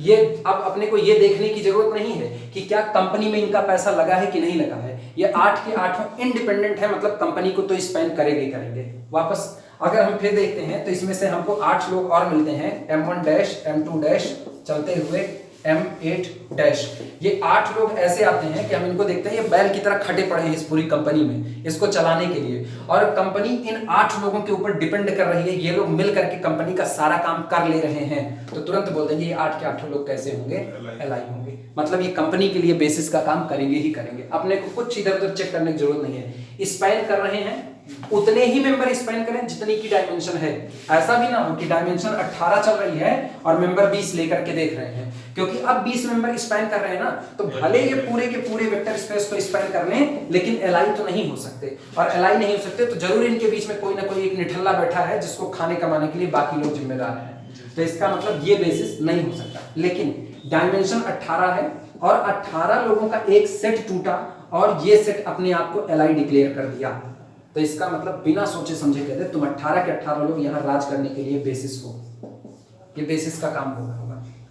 ये अब अपने को ये देखने की जरूरत नहीं है कि क्या कंपनी में इनका पैसा लगा है कि नहीं लगा है, ये 8 के 8 इंडिपेंडेंट है, मतलब कंपनी को तो स्पेंड करेंगे। वापस अगर हम फिर देखते हैं तो इसमें से हमको 8 लोग और मिलते हैं, M1 डैश M2 डैश चलते हुए M8 डैश। ये 8 लोग ऐसे आते हैं कि हम इनको देखते हैं ये बैल की तरह खटे पड़े हैं इस पूरी कंपनी में इसको चलाने के लिए, और कंपनी इन 8 लोगों के ऊपर डिपेंड कर रही है। ये लोग मिल करके कंपनी का सारा काम कर ले रहे हैं, तो तुरंत बोल देंगे ये 8 के 8 लोग कैसे होंगे, एलआई होंगे। मतलब ये कंपनी के लिए बेसिस का काम करेंगे ही करेंगे। अपने को कुछ इधर उधर चेक करने की जरूरत नहीं है। स्पैन कर रहे हैं उतने ही मेंबर स्पैन करें जितनी की डायमेंशन है। ऐसा भी ना हो कि डायमेंशन 18 चल रही है और मेंबर 20 लेकर के देख रहे हैं, क्योंकि अब 20 मेंबर स्पैन कर रहे हैं ना, तो भले ये पूरे के पूरे वेक्टर स्पेस को स्पैन कर लें, लेकिन एलआई तो नहीं हो सकते, और एलआई नहीं हो सकते तो जरूर इनके बीच में कोई ना कोई एक निठल्ला बैठा है जिसको खाने कमाने के लिए बाकी लोग जिम्मेदार हैं। तो इसका मतलब ये बेसिस नहीं हो सकता। लेकिन डायमेंशन 18 है और 18 लोगों का एक सेट टूटा और ये सेट अपने आप को एलआई डिक्लेयर कर दिया, तो इसका मतलब बिना सोचे समझे कहते तुम 18 के 18 लोग यहाँ राज करने के लिए बेसिस हो, ये बेसिस का काम होगा।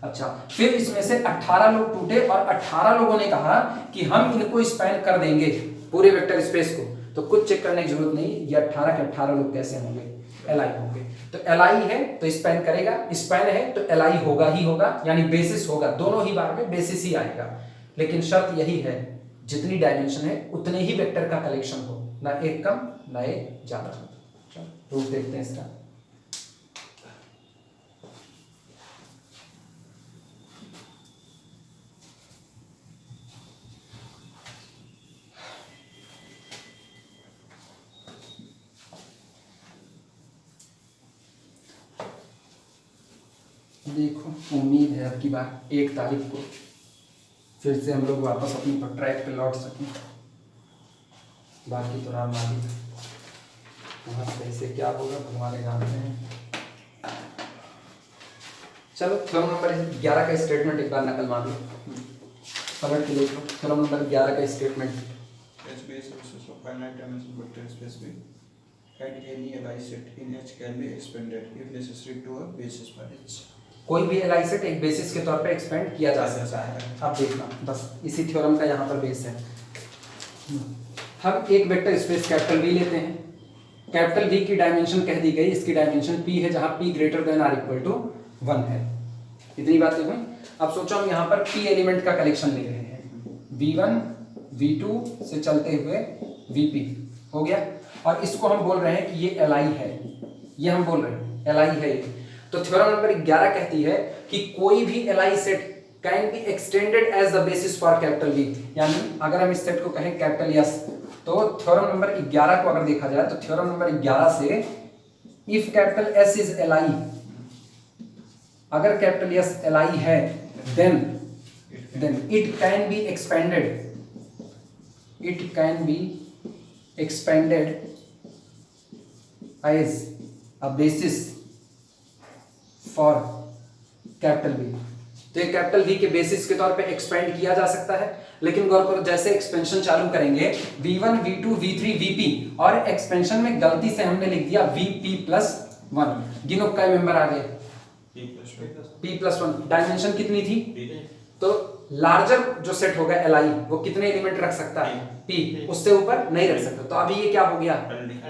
अच्छा, फिर इसमें से 18 लोग टूटे और 18 लोगों ने कहा कि हम इनको स्पैन कर देंगे पूरे वेक्टर स्पेस को, तो कुछ चेक करने की जरूरत नहीं, ये 18 के 18 लोग कैसे होंगे, एलआई होंगे। तो एलआई है तो स्पैन करेगा, स्पैन है तो एलआई होगा ही होगा, यानी बेसिस होगा, दोनों ही बार में बेसिस ही आएगा। लेकिन शर्त यही है जितनी डायमेंशन है उतने ही वेक्टर का कलेक्शन हो, ना एक कम ना एक ज्यादा। प्रूफ देखते हैं इसका। देखो, उम्मीद है अब की बार 1 तारीख को फिर से हम लोग वापस अपनी ट्रैक पे लौट सकें, बाकी तो राम मालिक। वहाँ से ऐसे क्या होगा हमारे जानते हैं। चलो थ्योरम नंबर 11 का स्टेटमेंट एक बार नकल मार लो, पलट के देखो। थ्योरम नंबर 11 का statement, H base subspace of finite dimension vector space B and any Li set in H can be expanded if necessary to a basis by H. कोई भी एलाई सेट एक बेसिस के तौर पे expand किया जा सकता है। अब देखना बस इसी थ्योरम का यहाँ पर बेस है। हम एक वेक्टर स्पेस कैपिटल वी लेते हैं, कैपिटल वी की डायमेंशन कह दी गई, इसकी डायमेंशन p है, जहाँ p greater than or equal to 1 है। इतनी बातें हुई। अब सोचो हम यहाँ पर p एलिमेंट का कलेक्शन ले रहे हैं, v1 v2 से चलते हुए vp हो गया, और इसको हम बोल रहे हैं कि ये li है, ये हम बोल रहे हैं li है ये। तो थ्योरम नंबर 11 कहती है कि कोई भी li set can be extended as the basis for capital V, यानी अगर हम इस सेट को कहें कैपिटल S, तो थ्योरम नंबर 11 को अगर देखा जाए तो थ्योरम नंबर 11 से if capital S is li, अगर कैपिटल S li है, then it can be expanded, it can be expanded as a basis for capital V। तो ये कैपिटल V के बेसिस के तौर पे एक्सपेंड किया जा सकता है, लेकिन गौर करो जैसे एक्सपेंशन चालू करेंगे v1 v2 v3 vp, और एक्सपेंशन में गलती से हमने लिख दिया vp+1, गिनो कै मेंबर आ गए, p+1, डायमेंशन कितनी थी, तो लार्जर जो सेट होगा li वो कितने एलिमेंट रख सकता है, p, उससे ऊपर नहीं रख सकता। तो अभी ये क्या हो गया,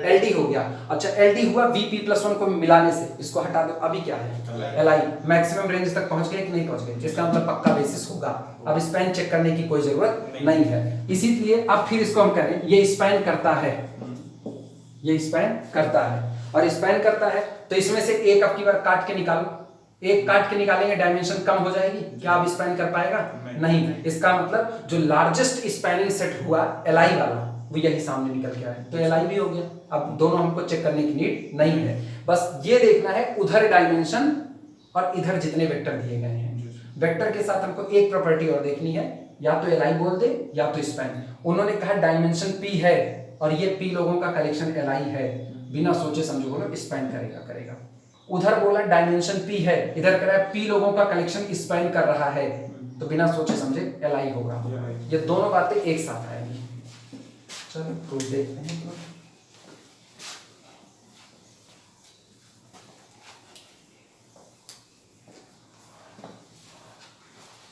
ld हो गया। अच्छा ld हुआ vp+1 को मिलाने से, इसको हटा दो, अभी क्या है li, मैक्सिमम रेंज तक पहुंच गए कि नहीं पहुंच गए, जिसका मतलब पक्का बेसिस होगा। अब स्पैन चेक करने की कोई जरूरत नहीं है, इसीलिए अब फिर इसको हम करें, ये स्पैन करता है, ये स्पैन करता है, और स्पैन करता है तो इसमें से एक अब की बार काट के निकालो, एक काट के निकालेंगे डायमेंशन कम हो जाएगी, क्या अब स्पैन कर पाएगा, नहीं। इसका मतलब जो लार्जेस्ट स्पैनिंग सेट हुआ li वाला, वो यही सामने निकल के आया, तो li भी हो गया। अब दोनों हमको चेक करने की नीड नहीं है, बस ये देखना है उधर डायमेंशन और इधर जितने वेक्टर दिए गए हैं। वेक्टर के साथ हमको एक प्रॉपर्टी और देखनी है, या तो li बोल दे या तो स्पैन। उन्होंने कहा डायमेंशन p है और ये p लोगों का कलेक्शन li है, बिना सोचे समझे बोलो स्पैन करेगा। उधर बोला डायमेंशन p है, इधर कह रहा है p लोगों का कलेक्शन स्पैन कर रहा है, तो बिना सोचे समझे li होगा। ये दोनों बातें एक साथ आएंगी। चलो प्रूफ देखते हैं।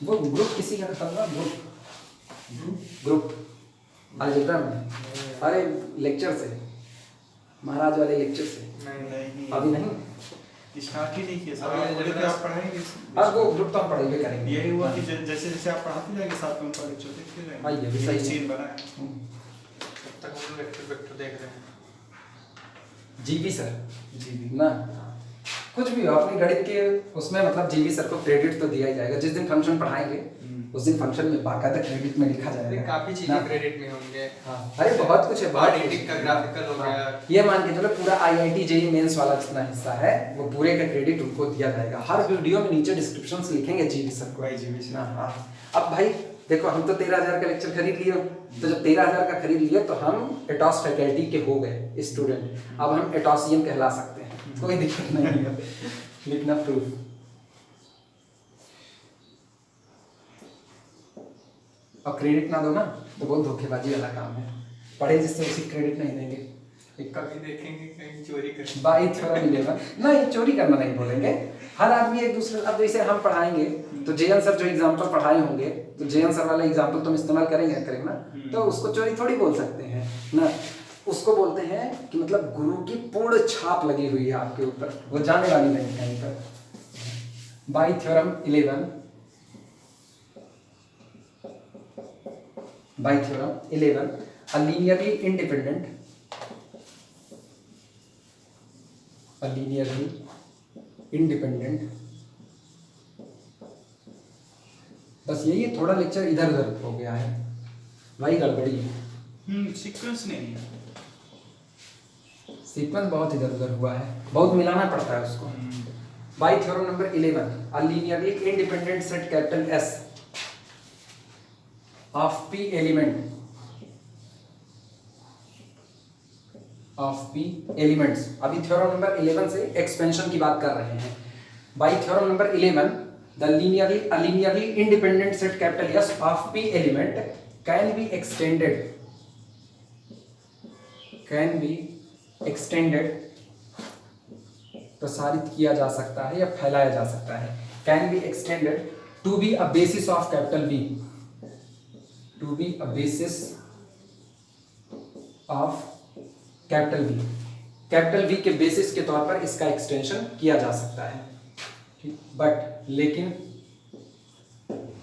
वो ग्रुप किसी का था, ग्रुप अलजेब्रा में, अरे लेक्चर से, महाराज वाले लेक्चर से, नहीं अभी नहीं स्टार्ट ही नहीं किया सर, आप बोले थे आप पढ़ाएंगे। अब वो ग्रुप तो हम पढ़ेंगे करेंगे, यही हुआ कि जैसे जैसे आप पढ़ाते जाएंगे साथ में उनका लेक्चर देखते जाएंगे। हाँ, ये भी सही सीन बना है। तब तक हम वेक्टर देख रहे हैं। जीवी सर जी ना, कुछ भी हो अपने गणित के उसमें, मतलब जीवी सर को क्रेडिट तो दिया ही जाएगा। जिस दिन फंक्शन पढ़ाएंगे उस दिन फंक्शन में बाकायदा क्रेडिट में लिखा जाएगा, काफी चीजें क्रेडिट में होंगे। हाँ, अरे बहुत कुछ है, बहुत एडिटिंग का ग्राफिकल हो गया। ये मान के चलो पूरा IIT JEE मेंस वाला जितना हिस्सा है वो पूरे का क्रेडिट उनको दिया जाएगा। हर वीडियो में नीचे डिस्क्रिप्शन से लिखेंगे जीवी सर को, जीवी सर। हाँ। अब भाई देखो, हम तो 13,000 का लेक्चर खरीद लिए, तो जब 13,000 का खरीद लिए तो हम एटॉस फैकल्टी के हो गए स्टूडेंट, अब हम एटॉसियन कहला सकते हैं, कोई दिक्कत नहीं है। लिखना प्रूफ, और क्रेडिट ना दो ना तो बहुत धोखेबाजी वाला काम है, पढ़े जिससे उसी क्रेडिट नहीं देंगे। कभी देखेंगे कहीं चोरी कर बाई थोड़ा मिलेगा नहीं, चोरी करना नहीं बोलेंगे, हर आदमी एक दूसरे। अब जैसे हम पढ़ाएंगे तो जेएन सर जो एग्जांपल पढ़ाए होंगे, तो जेएन सर वाला एग्जांपल तुम इस्तेमाल करेंगे ना, तो उसको चोरी थोड़ी बोल सकते हैं ना, उसको बोलते हैं कि मतलब गुरु की पूर्ण छाप लगी हुई है आपके ऊपर, वो जाने वाली नहीं कहीं पर। By theorem 11, by theorem 11 a linearly independent, बस यही है, थोड़ा लेक्चर इधर उधर हो गया है, वही गड़बड़ी है। सीक्वेंस नहीं, सीक्वेंस बहुत इधर उधर हुआ है, बहुत मिलाना पड़ता है उसको। By theorem number 11 a linearly independent set capital S of p element of P elements. अभी थ्योरम नंबर 11 से एक्सपेंशन की बात कर रहे हैं। By theorem number 11 the linearly independent set capital S of P element can be extended प्रसारित किया जा सकता है या फैलाया जा सकता है। Can be extended to be a basis of capital V, to be a basis of capital V. कैपिटल वी के बेसिस के तौर पर इसका एक्सटेंशन किया जा सकता है। बट लेकिन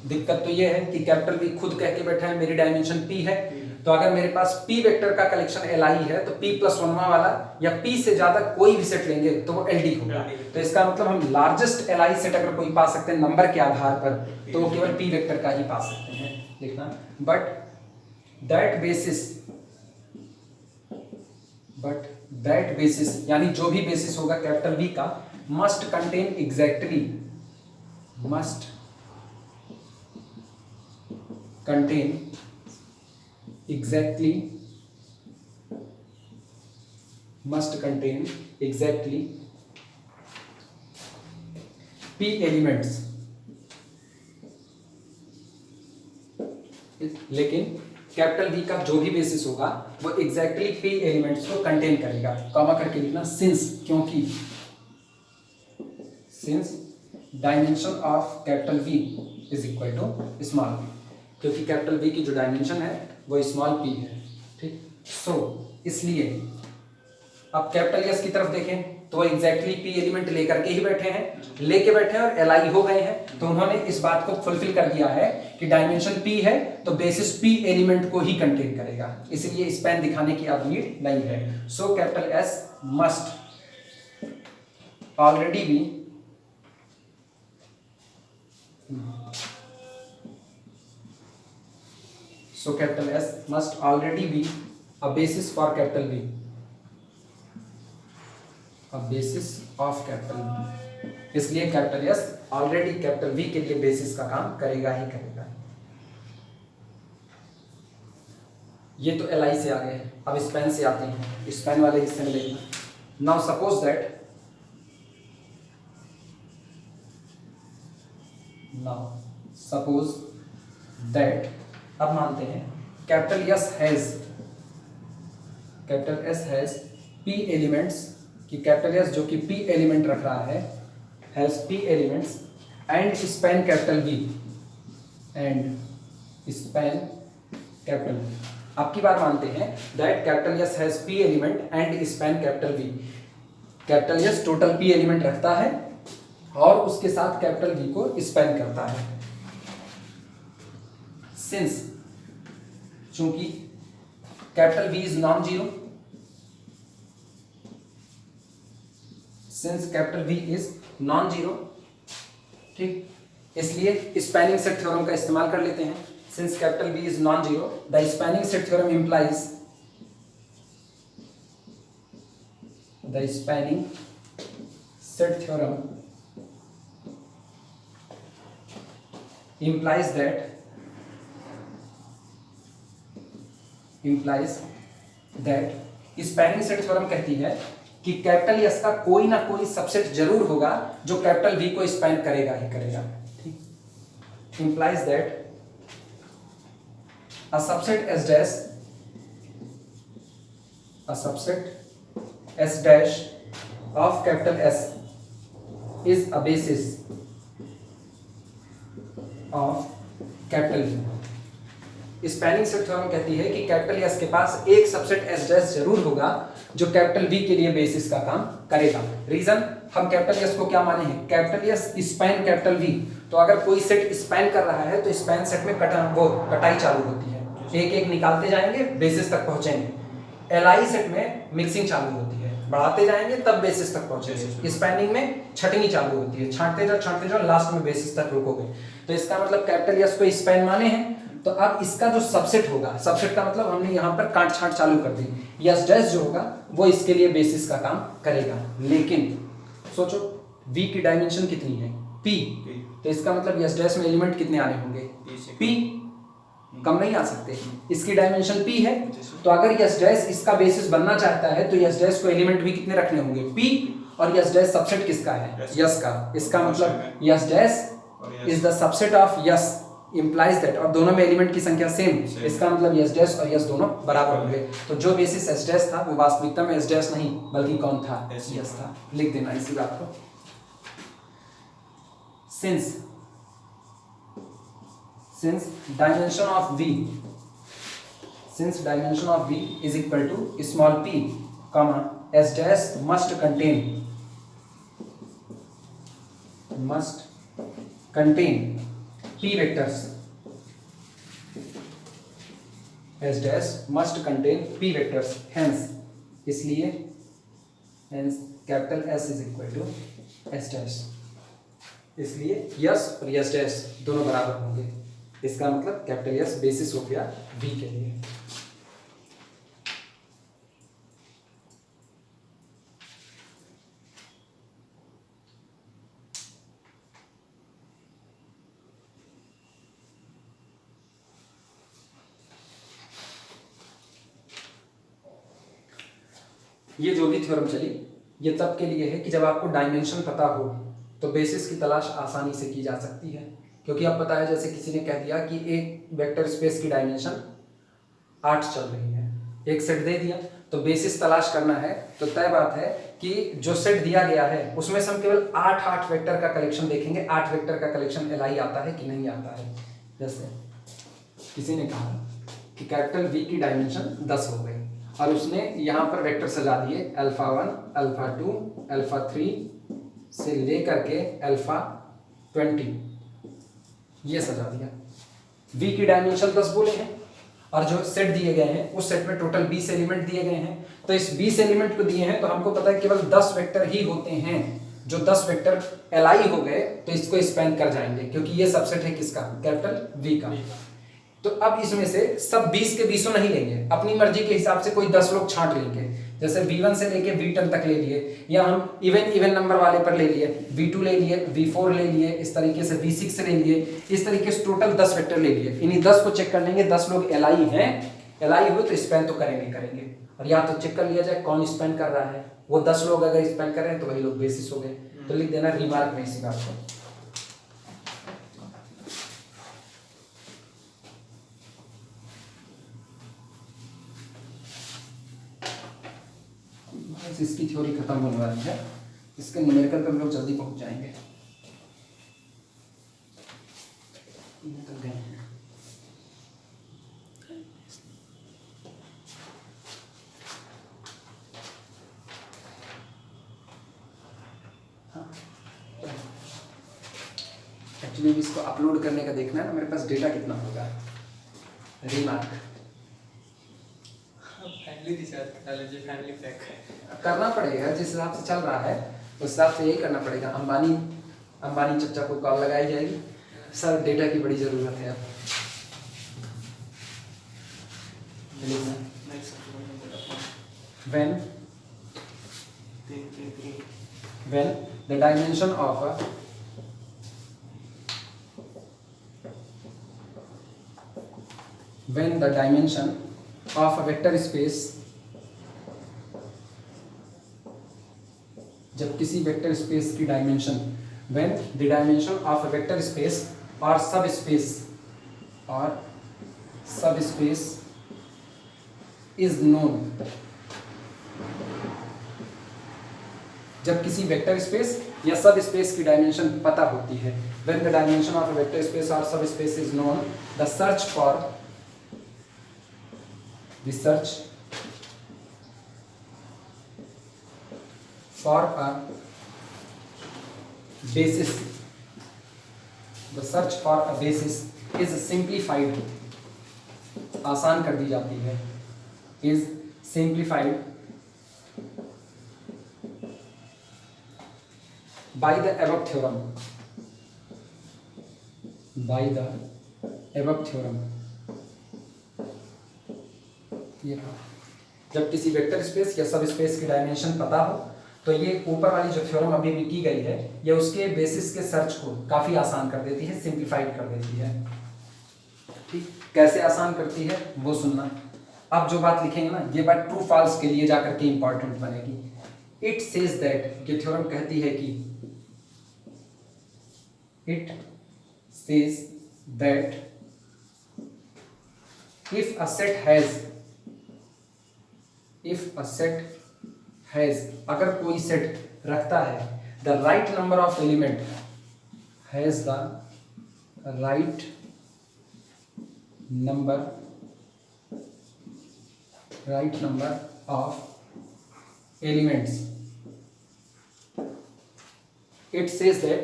दिक्कत तो यह है कि कैपिटल वी खुद कह के बैठा है मेरी डायमेंशन p है, तो अगर मेरे पास p वेक्टर का कलेक्शन li है तो p+1 वाला या p से ज्यादा कोई भी सेट लेंगे तो वो ld होगा। तो इसका मतलब हम लार्जेस्ट li सेट अगर कोई पा सकते हैं नंबर के आधार पर तो वो केवल p वेक्टर का ही पा सकते हैं, देखना। बट दैट बेसिस यानी जो भी बेसिस होगा कैपिटल V का must contain exactly p elements. लेकिन कैपिटल V का जो भी बेसिस होगा वो एग्जैक्टली p एलिमेंट्स को कंटेन करेगा। कॉमा करके लिखना क्योंकि dimension of capital V is equal to small p, क्योंकि कैपिटल V की जो डायमेंशन है वो स्मॉल p है, ठीक। सो इसलिए अब कैपिटल S की तरफ देखें तो एग्जैक्टली p एलिमेंट लेकर के ही बैठे हैं और li हो गए हैं, तो उन्होंने इस बात को फुलफिल कर दिया है कि डायमेंशन p है तो बेसिस p एलिमेंट को ही कंटेन करेगा, इसलिए स्पैन दिखाने की अब नीड नहीं है। So capital S must already be So capital S must already be a basis for capital V, a basis of capital V। इसलिए capital S already capital V के लिए बेसिस का काम करेगा ही करेगा। ये तो LI से आ गए हैं, अब स्पैन से आते हैं। स्पैन वाले हिस्से में देखना। नाउ सपोज दैट अब मानते हैं capital S has p elements, कि कैपिटल S जो कि p एलिमेंट रख रहा है has p elements and span capital V। अब की बार मानते हैं that capital S has p element and span capital V। Capital S total p element रखता है और उसके साथ कैपिटल V को स्पैन करता है। सिंस चूंकि capital V is non zero, ठीक, इसलिए स्पैनिंग सेट थ्योरम का इस्तेमाल कर लेते हैं। Since capital V is non zero the spanning set theorem implies that spanning set theorem कहती है कि कैपिटल S का कोई ना कोई सबसेट जरूर होगा जो कैपिटल V को स्पैन करेगा ही करेगा, ठीक। implies that a subset S dash of capital S is a basis of capital V। Spanning set theorem कहती है कि कैपिटल S के पास एक सबसेट S डैश जरूर होगा जो कैपिटल V के लिए बेसिस का काम करेगा। रीजन, हम कैपिटल S को क्या माने हैं, capital S span capital V। तो अगर कोई सेट स्पैन कर रहा है तो स्पैन सेट में कटाई चालू होती है, एक एक निकालते जाएंगे बेसिस तक पहुंचेंगे। LI सेट में मिक्सिंग चालू होती है, बढ़ाते जाएंगे तब बेसिस तक पहुंचेंगे। स्पैनिंग में छटनी चालू होती है, छांटते जाओ लास्ट में बेसिस तक रुकोगे। तो इसका मतलब कैपिटल S को स्पैन माने हैं। तो अब इसका जो सबसेट होगा, सबसेट का मतलब हमने यहाँ पर काट छांट चालू कर दी, S डैश जो होगा वो इसके लिए बेसिस का काम करेगा। लेकिन सोचो V की डायमेंशन कितनी है, P। तो इसका मतलब S डैश में एलिमेंट कितने आने होंगे, P। कम नहीं आ सकते। इसकी डायमेंशन p है, तो अगर यस डैश इसका बेसिस बनना चाहता है तो यस डैश को एलिमेंट भी कितने रखने होंगे, p, और यस डैश सबसेट किसका है, यस का। इसका मतलब yes dash is the subset of yes implies that, और दोनों में एलिमेंट की संख्या सेम, इसका मतलब यस डैश और यस दोनों बराबर होंगे। तो जो बेसिस एस डैश था वो वास्तविकता में एस डैश नहीं बल्कि कौन था, यस था। लिख देना इसी बात को। since dimension of v is equal to small p, comma s dash must contain p vectors, s dash must contain p vectors, hence capital S is equal to s dash, इसलिए yes और yes dash दोनों बराबर होंगे। इसका मतलब capital yes basis हो गया v के लिए। ये जो भी थ्योरम चली ये तब के लिए है कि जब आपको डायमेंशन पता हो तो बेसिस की तलाश आसानी से की जा सकती है। क्योंकि अब पता है, जैसे किसी ने कह दिया कि एक वेक्टर स्पेस की डायमेंशन 8 चल रही है, एक सेट दे दिया, तो बेसिस तलाश करना है तो तय बात है कि जो सेट दिया गया है उसमें से हम केवल 8 वेक्टर का कलेक्शन देखेंगे, 8 वेक्टर का कलेक्शन LI आता है कि नहीं आता है। जैसे किसी ने कहा कि कैपिटल V की डायमेंशन 10 हो गई और उसने यहाँ पर वेक्टर सजा दिए अल्फा 1, अल्फा 2, अल्फा 3 से लेकर के अल्फा 20, ये सजा दिया। V की डायमेंशन 10 बोले हैं और जो सेट दिए गए हैं उस सेट में टोटल 20 एलिमेंट दिए गए हैं, तो इस 20 एलिमेंट को दिए हैं तो हमको पता है केवल 10 वेक्टर ही होते हैं। जो 10 वेक्टर LI हो गए तो इसको स्पैन कर जाएंगे क्योंकि ये सबसेट है किसका, कैपिटल V का। तो अब इसमें से सब 20 के 20 नहीं लेंगे, अपनी मर्जी के हिसाब से कोई 10 लोग छांट लेंगे। जैसे V1 से लेके V10 तक ले लिए, या हम इवन नंबर वाले पर ले लिए, V2 ले लिए, V4 ले लिए, इस तरीके से V6 ले लिए, इस तरीके से टोटल 10 वेक्टर ले लिए। इन्हीं 10 को चेक कर लेंगे, 10 लोग LI हैं, LI हुए तो स्पैन तो करेंगे। और या तो चेक कर लिया जाए कौन स्पैन कर रहा है, वो 10 लोग अगर स्पैन कर रहे हैं तो वही लोग बेसिस हो गए। तो लिख देना रिमार्क में इसी बात को। इसकी थ्योरी खत्म होने वाली है, इसके न्यूमेरिकल पे हम लोग जल्दी पहुंच जाएंगे। एक्चुअली इसको अपलोड करने का देखना है ना, मेरे पास डेटा कितना होगा। रिमार्क फैमिली पैक करना पड़ेगा, जिस हिसाब से चल रहा है उस हिसाब से यही करना पड़ेगा। अंबानी चचा को कॉल लगाई जाएगी, सर डेटा की बड़ी ज़रूरत है अब। when the dimension of a vector space, जब किसी वेक्टर स्पेस की dimension, when the dimension of a vector space or subspace is known, जब किसी वेक्टर स्पेस या सब स्पेस की डायमेंशन पता होती है, when the dimension of a vector space or subspace is known, the search for a basis is simplified, आसान कर दी जाती है, is simplified by the above theorem, ये जब किसी वेक्टर स्पेस या सब स्पेस की डायमेंशन पता हो तो ये ऊपर वाली जो थ्योरम अभी भी की गई है ये उसके बेसिस के सर्च को काफ़ी आसान कर देती है, सिंप्लीफाइड कर देती है। ठीक, कैसे आसान करती है वो सुनना। अब जो बात लिखेंगे ना, ये बात ट्रू फॉल्स के लिए जाकर के इंपॉर्टेंट बनेगी। इट सेज दैट, ये थ्योरम कहती है कि it says that if a set has अगर कोई सेट रखता है the right number of element has the right number of elements, it says that,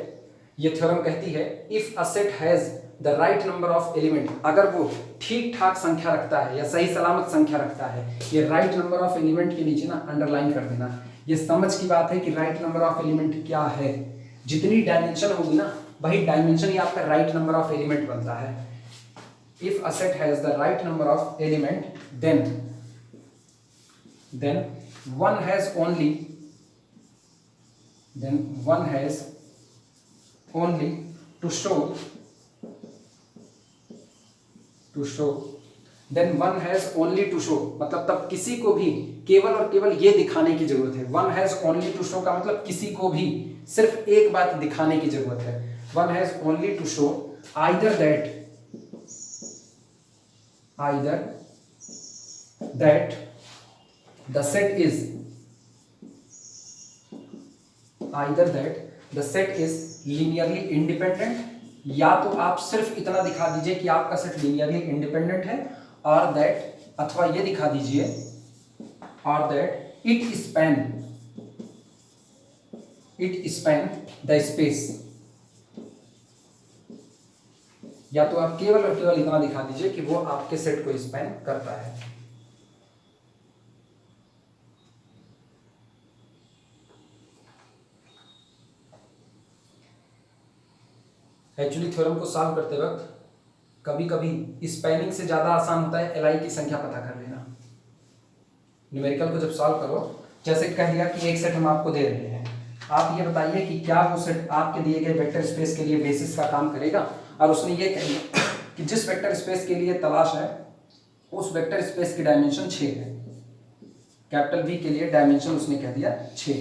ये थ्योरम कहती है if a set has the right number of element, अगर वो ठीक ठाक संख्या रखता है या सही सलामत संख्या रखता है, ये राइट नंबर ऑफ एलिमेंट के नीचे ना अंडरलाइन कर देना। ये समझ की बात है कि राइट नंबर ऑफ एलिमेंट क्या है। जितनी डायमेंशन होगी ना, वही डायमेंशन ही आपका राइट नंबर ऑफ एलिमेंट बनता है। If a set has the right number of element then one has only to show मतलब तब किसी को भी केवल और केवल ये दिखाने की जरूरत है। One has only to show का मतलब किसी को भी सिर्फ एक बात दिखाने की जरूरत है। One has only to show either that the set is linearly independent, या तो आप सिर्फ इतना दिखा दीजिए कि आपका सेट लीनियरली इंडिपेंडेंट है, और दैट, अथवा ये दिखा दीजिए और that it span the space, या तो आप केवल और केवल इतना दिखा दीजिए कि वो आपके सेट को स्पैन करता है। एक्चुअली थ्योरम को सॉल्व करते वक्त कभी कभी स्पैनिंग से ज़्यादा आसान होता है एलआई की संख्या पता कर लेना। न्यूमेरिकल को जब सॉल्व करो, जैसे कह दिया कि एक सेट हम आपको दे रहे हैं, आप ये बताइए कि क्या वो सेट आपके दिए गए वेक्टर स्पेस के लिए बेसिस का काम करेगा, और उसने ये कह दिया कि जिस वेक्टर स्पेस के लिए तलाश है उस वेक्टर स्पेस की डायमेंशन 6 है। कैपिटल वी के लिए डायमेंशन उसने कह दिया 6,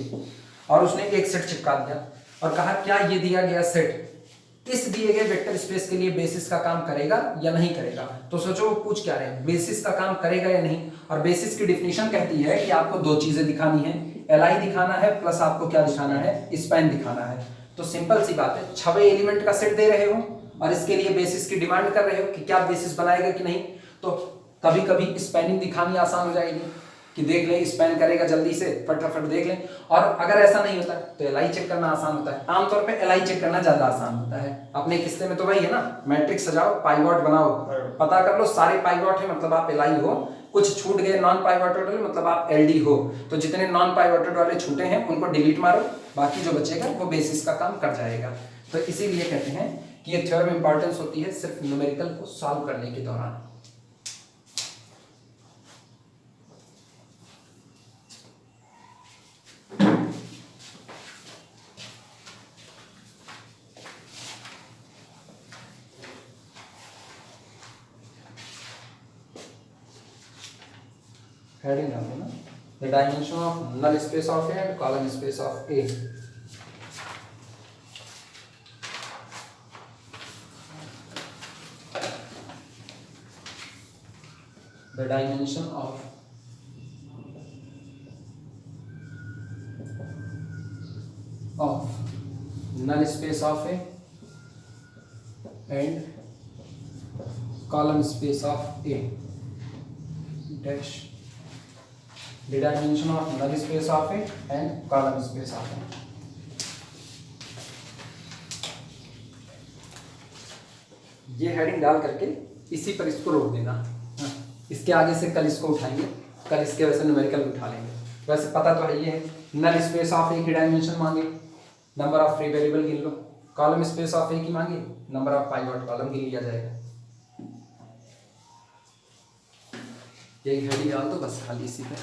और उसने एक सेट चिपका दिया और कहा क्या ये दिया गया सेट इस दिए गए वेक्टर स्पेस के लिए बेसिस का काम करेगा या नहीं करेगा। तो सोचो वो पूछ क्या रहे हैं, बेसिस का काम करेगा या नहीं। और बेसिस की डिफिनीशन कहती है कि आपको दो चीजें दिखानी है, एलआई दिखाना है प्लस आपको क्या दिखाना है, स्पैन दिखाना है। तो सिंपल सी बात है, 6 एलिमेंट का सेट दे रहे हो और इसके लिए बेसिस की डिमांड कर रहे हो कि क्या बेसिस बनाएगा कि नहीं, तो कभी कभी स्पैनिंग दिखानी आसान हो जाएगी कि देख ले स्पैन करेगा जल्दी से, फटाफट देख लें। और अगर ऐसा नहीं होता तो एलआई चेक करना आसान होता है। आमतौर पे एलआई चेक करना ज्यादा आसान होता है। अपने किस्से में तो वही है ना, मैट्रिक्स सजाओ, पाइवॉट बनाओ, पता कर लो सारे पाइवॉट है मतलब आप एलआई हो, कुछ छूट गए नॉन पाइवॉटेड वाले मतलब आप एलडी हो। तो जितने नॉन पाइवॉटेड वाले छूटे हैं उनको डिलीट मारो, बाकी जो बचेगा वो बेसिस का काम कर जाएगा। तो इसीलिए कहते हैं कि ये थ्योरम इंपॉर्टेंस होती है सिर्फ न्यूमेरिकल को सॉल्व करने के दौरान। हेडिंग डाल देना, the dimension of null space of A and column space of A. The dimension of null space of A and column space of A dash the dimension of null space of A and column space of A. ये heading डाल करके इसी पर इसको रोक देना। इसके आगे से कल इसको उठाएंगे, कल इसके वैसे न्यूमेरिकल उठा लेंगे। वैसे पता तो है ये है, नल स्पेस ऑफ ए की डायमेंशन मांगे, नंबर ऑफ फ्री वेरिएबल गिन लो, कॉलम स्पेस ऑफ ए की मांगे, नंबर ऑफ पाइवट कॉलम गिन लिया जाएगा। यही हेडिंग डाल दो बस खाली इसी पे।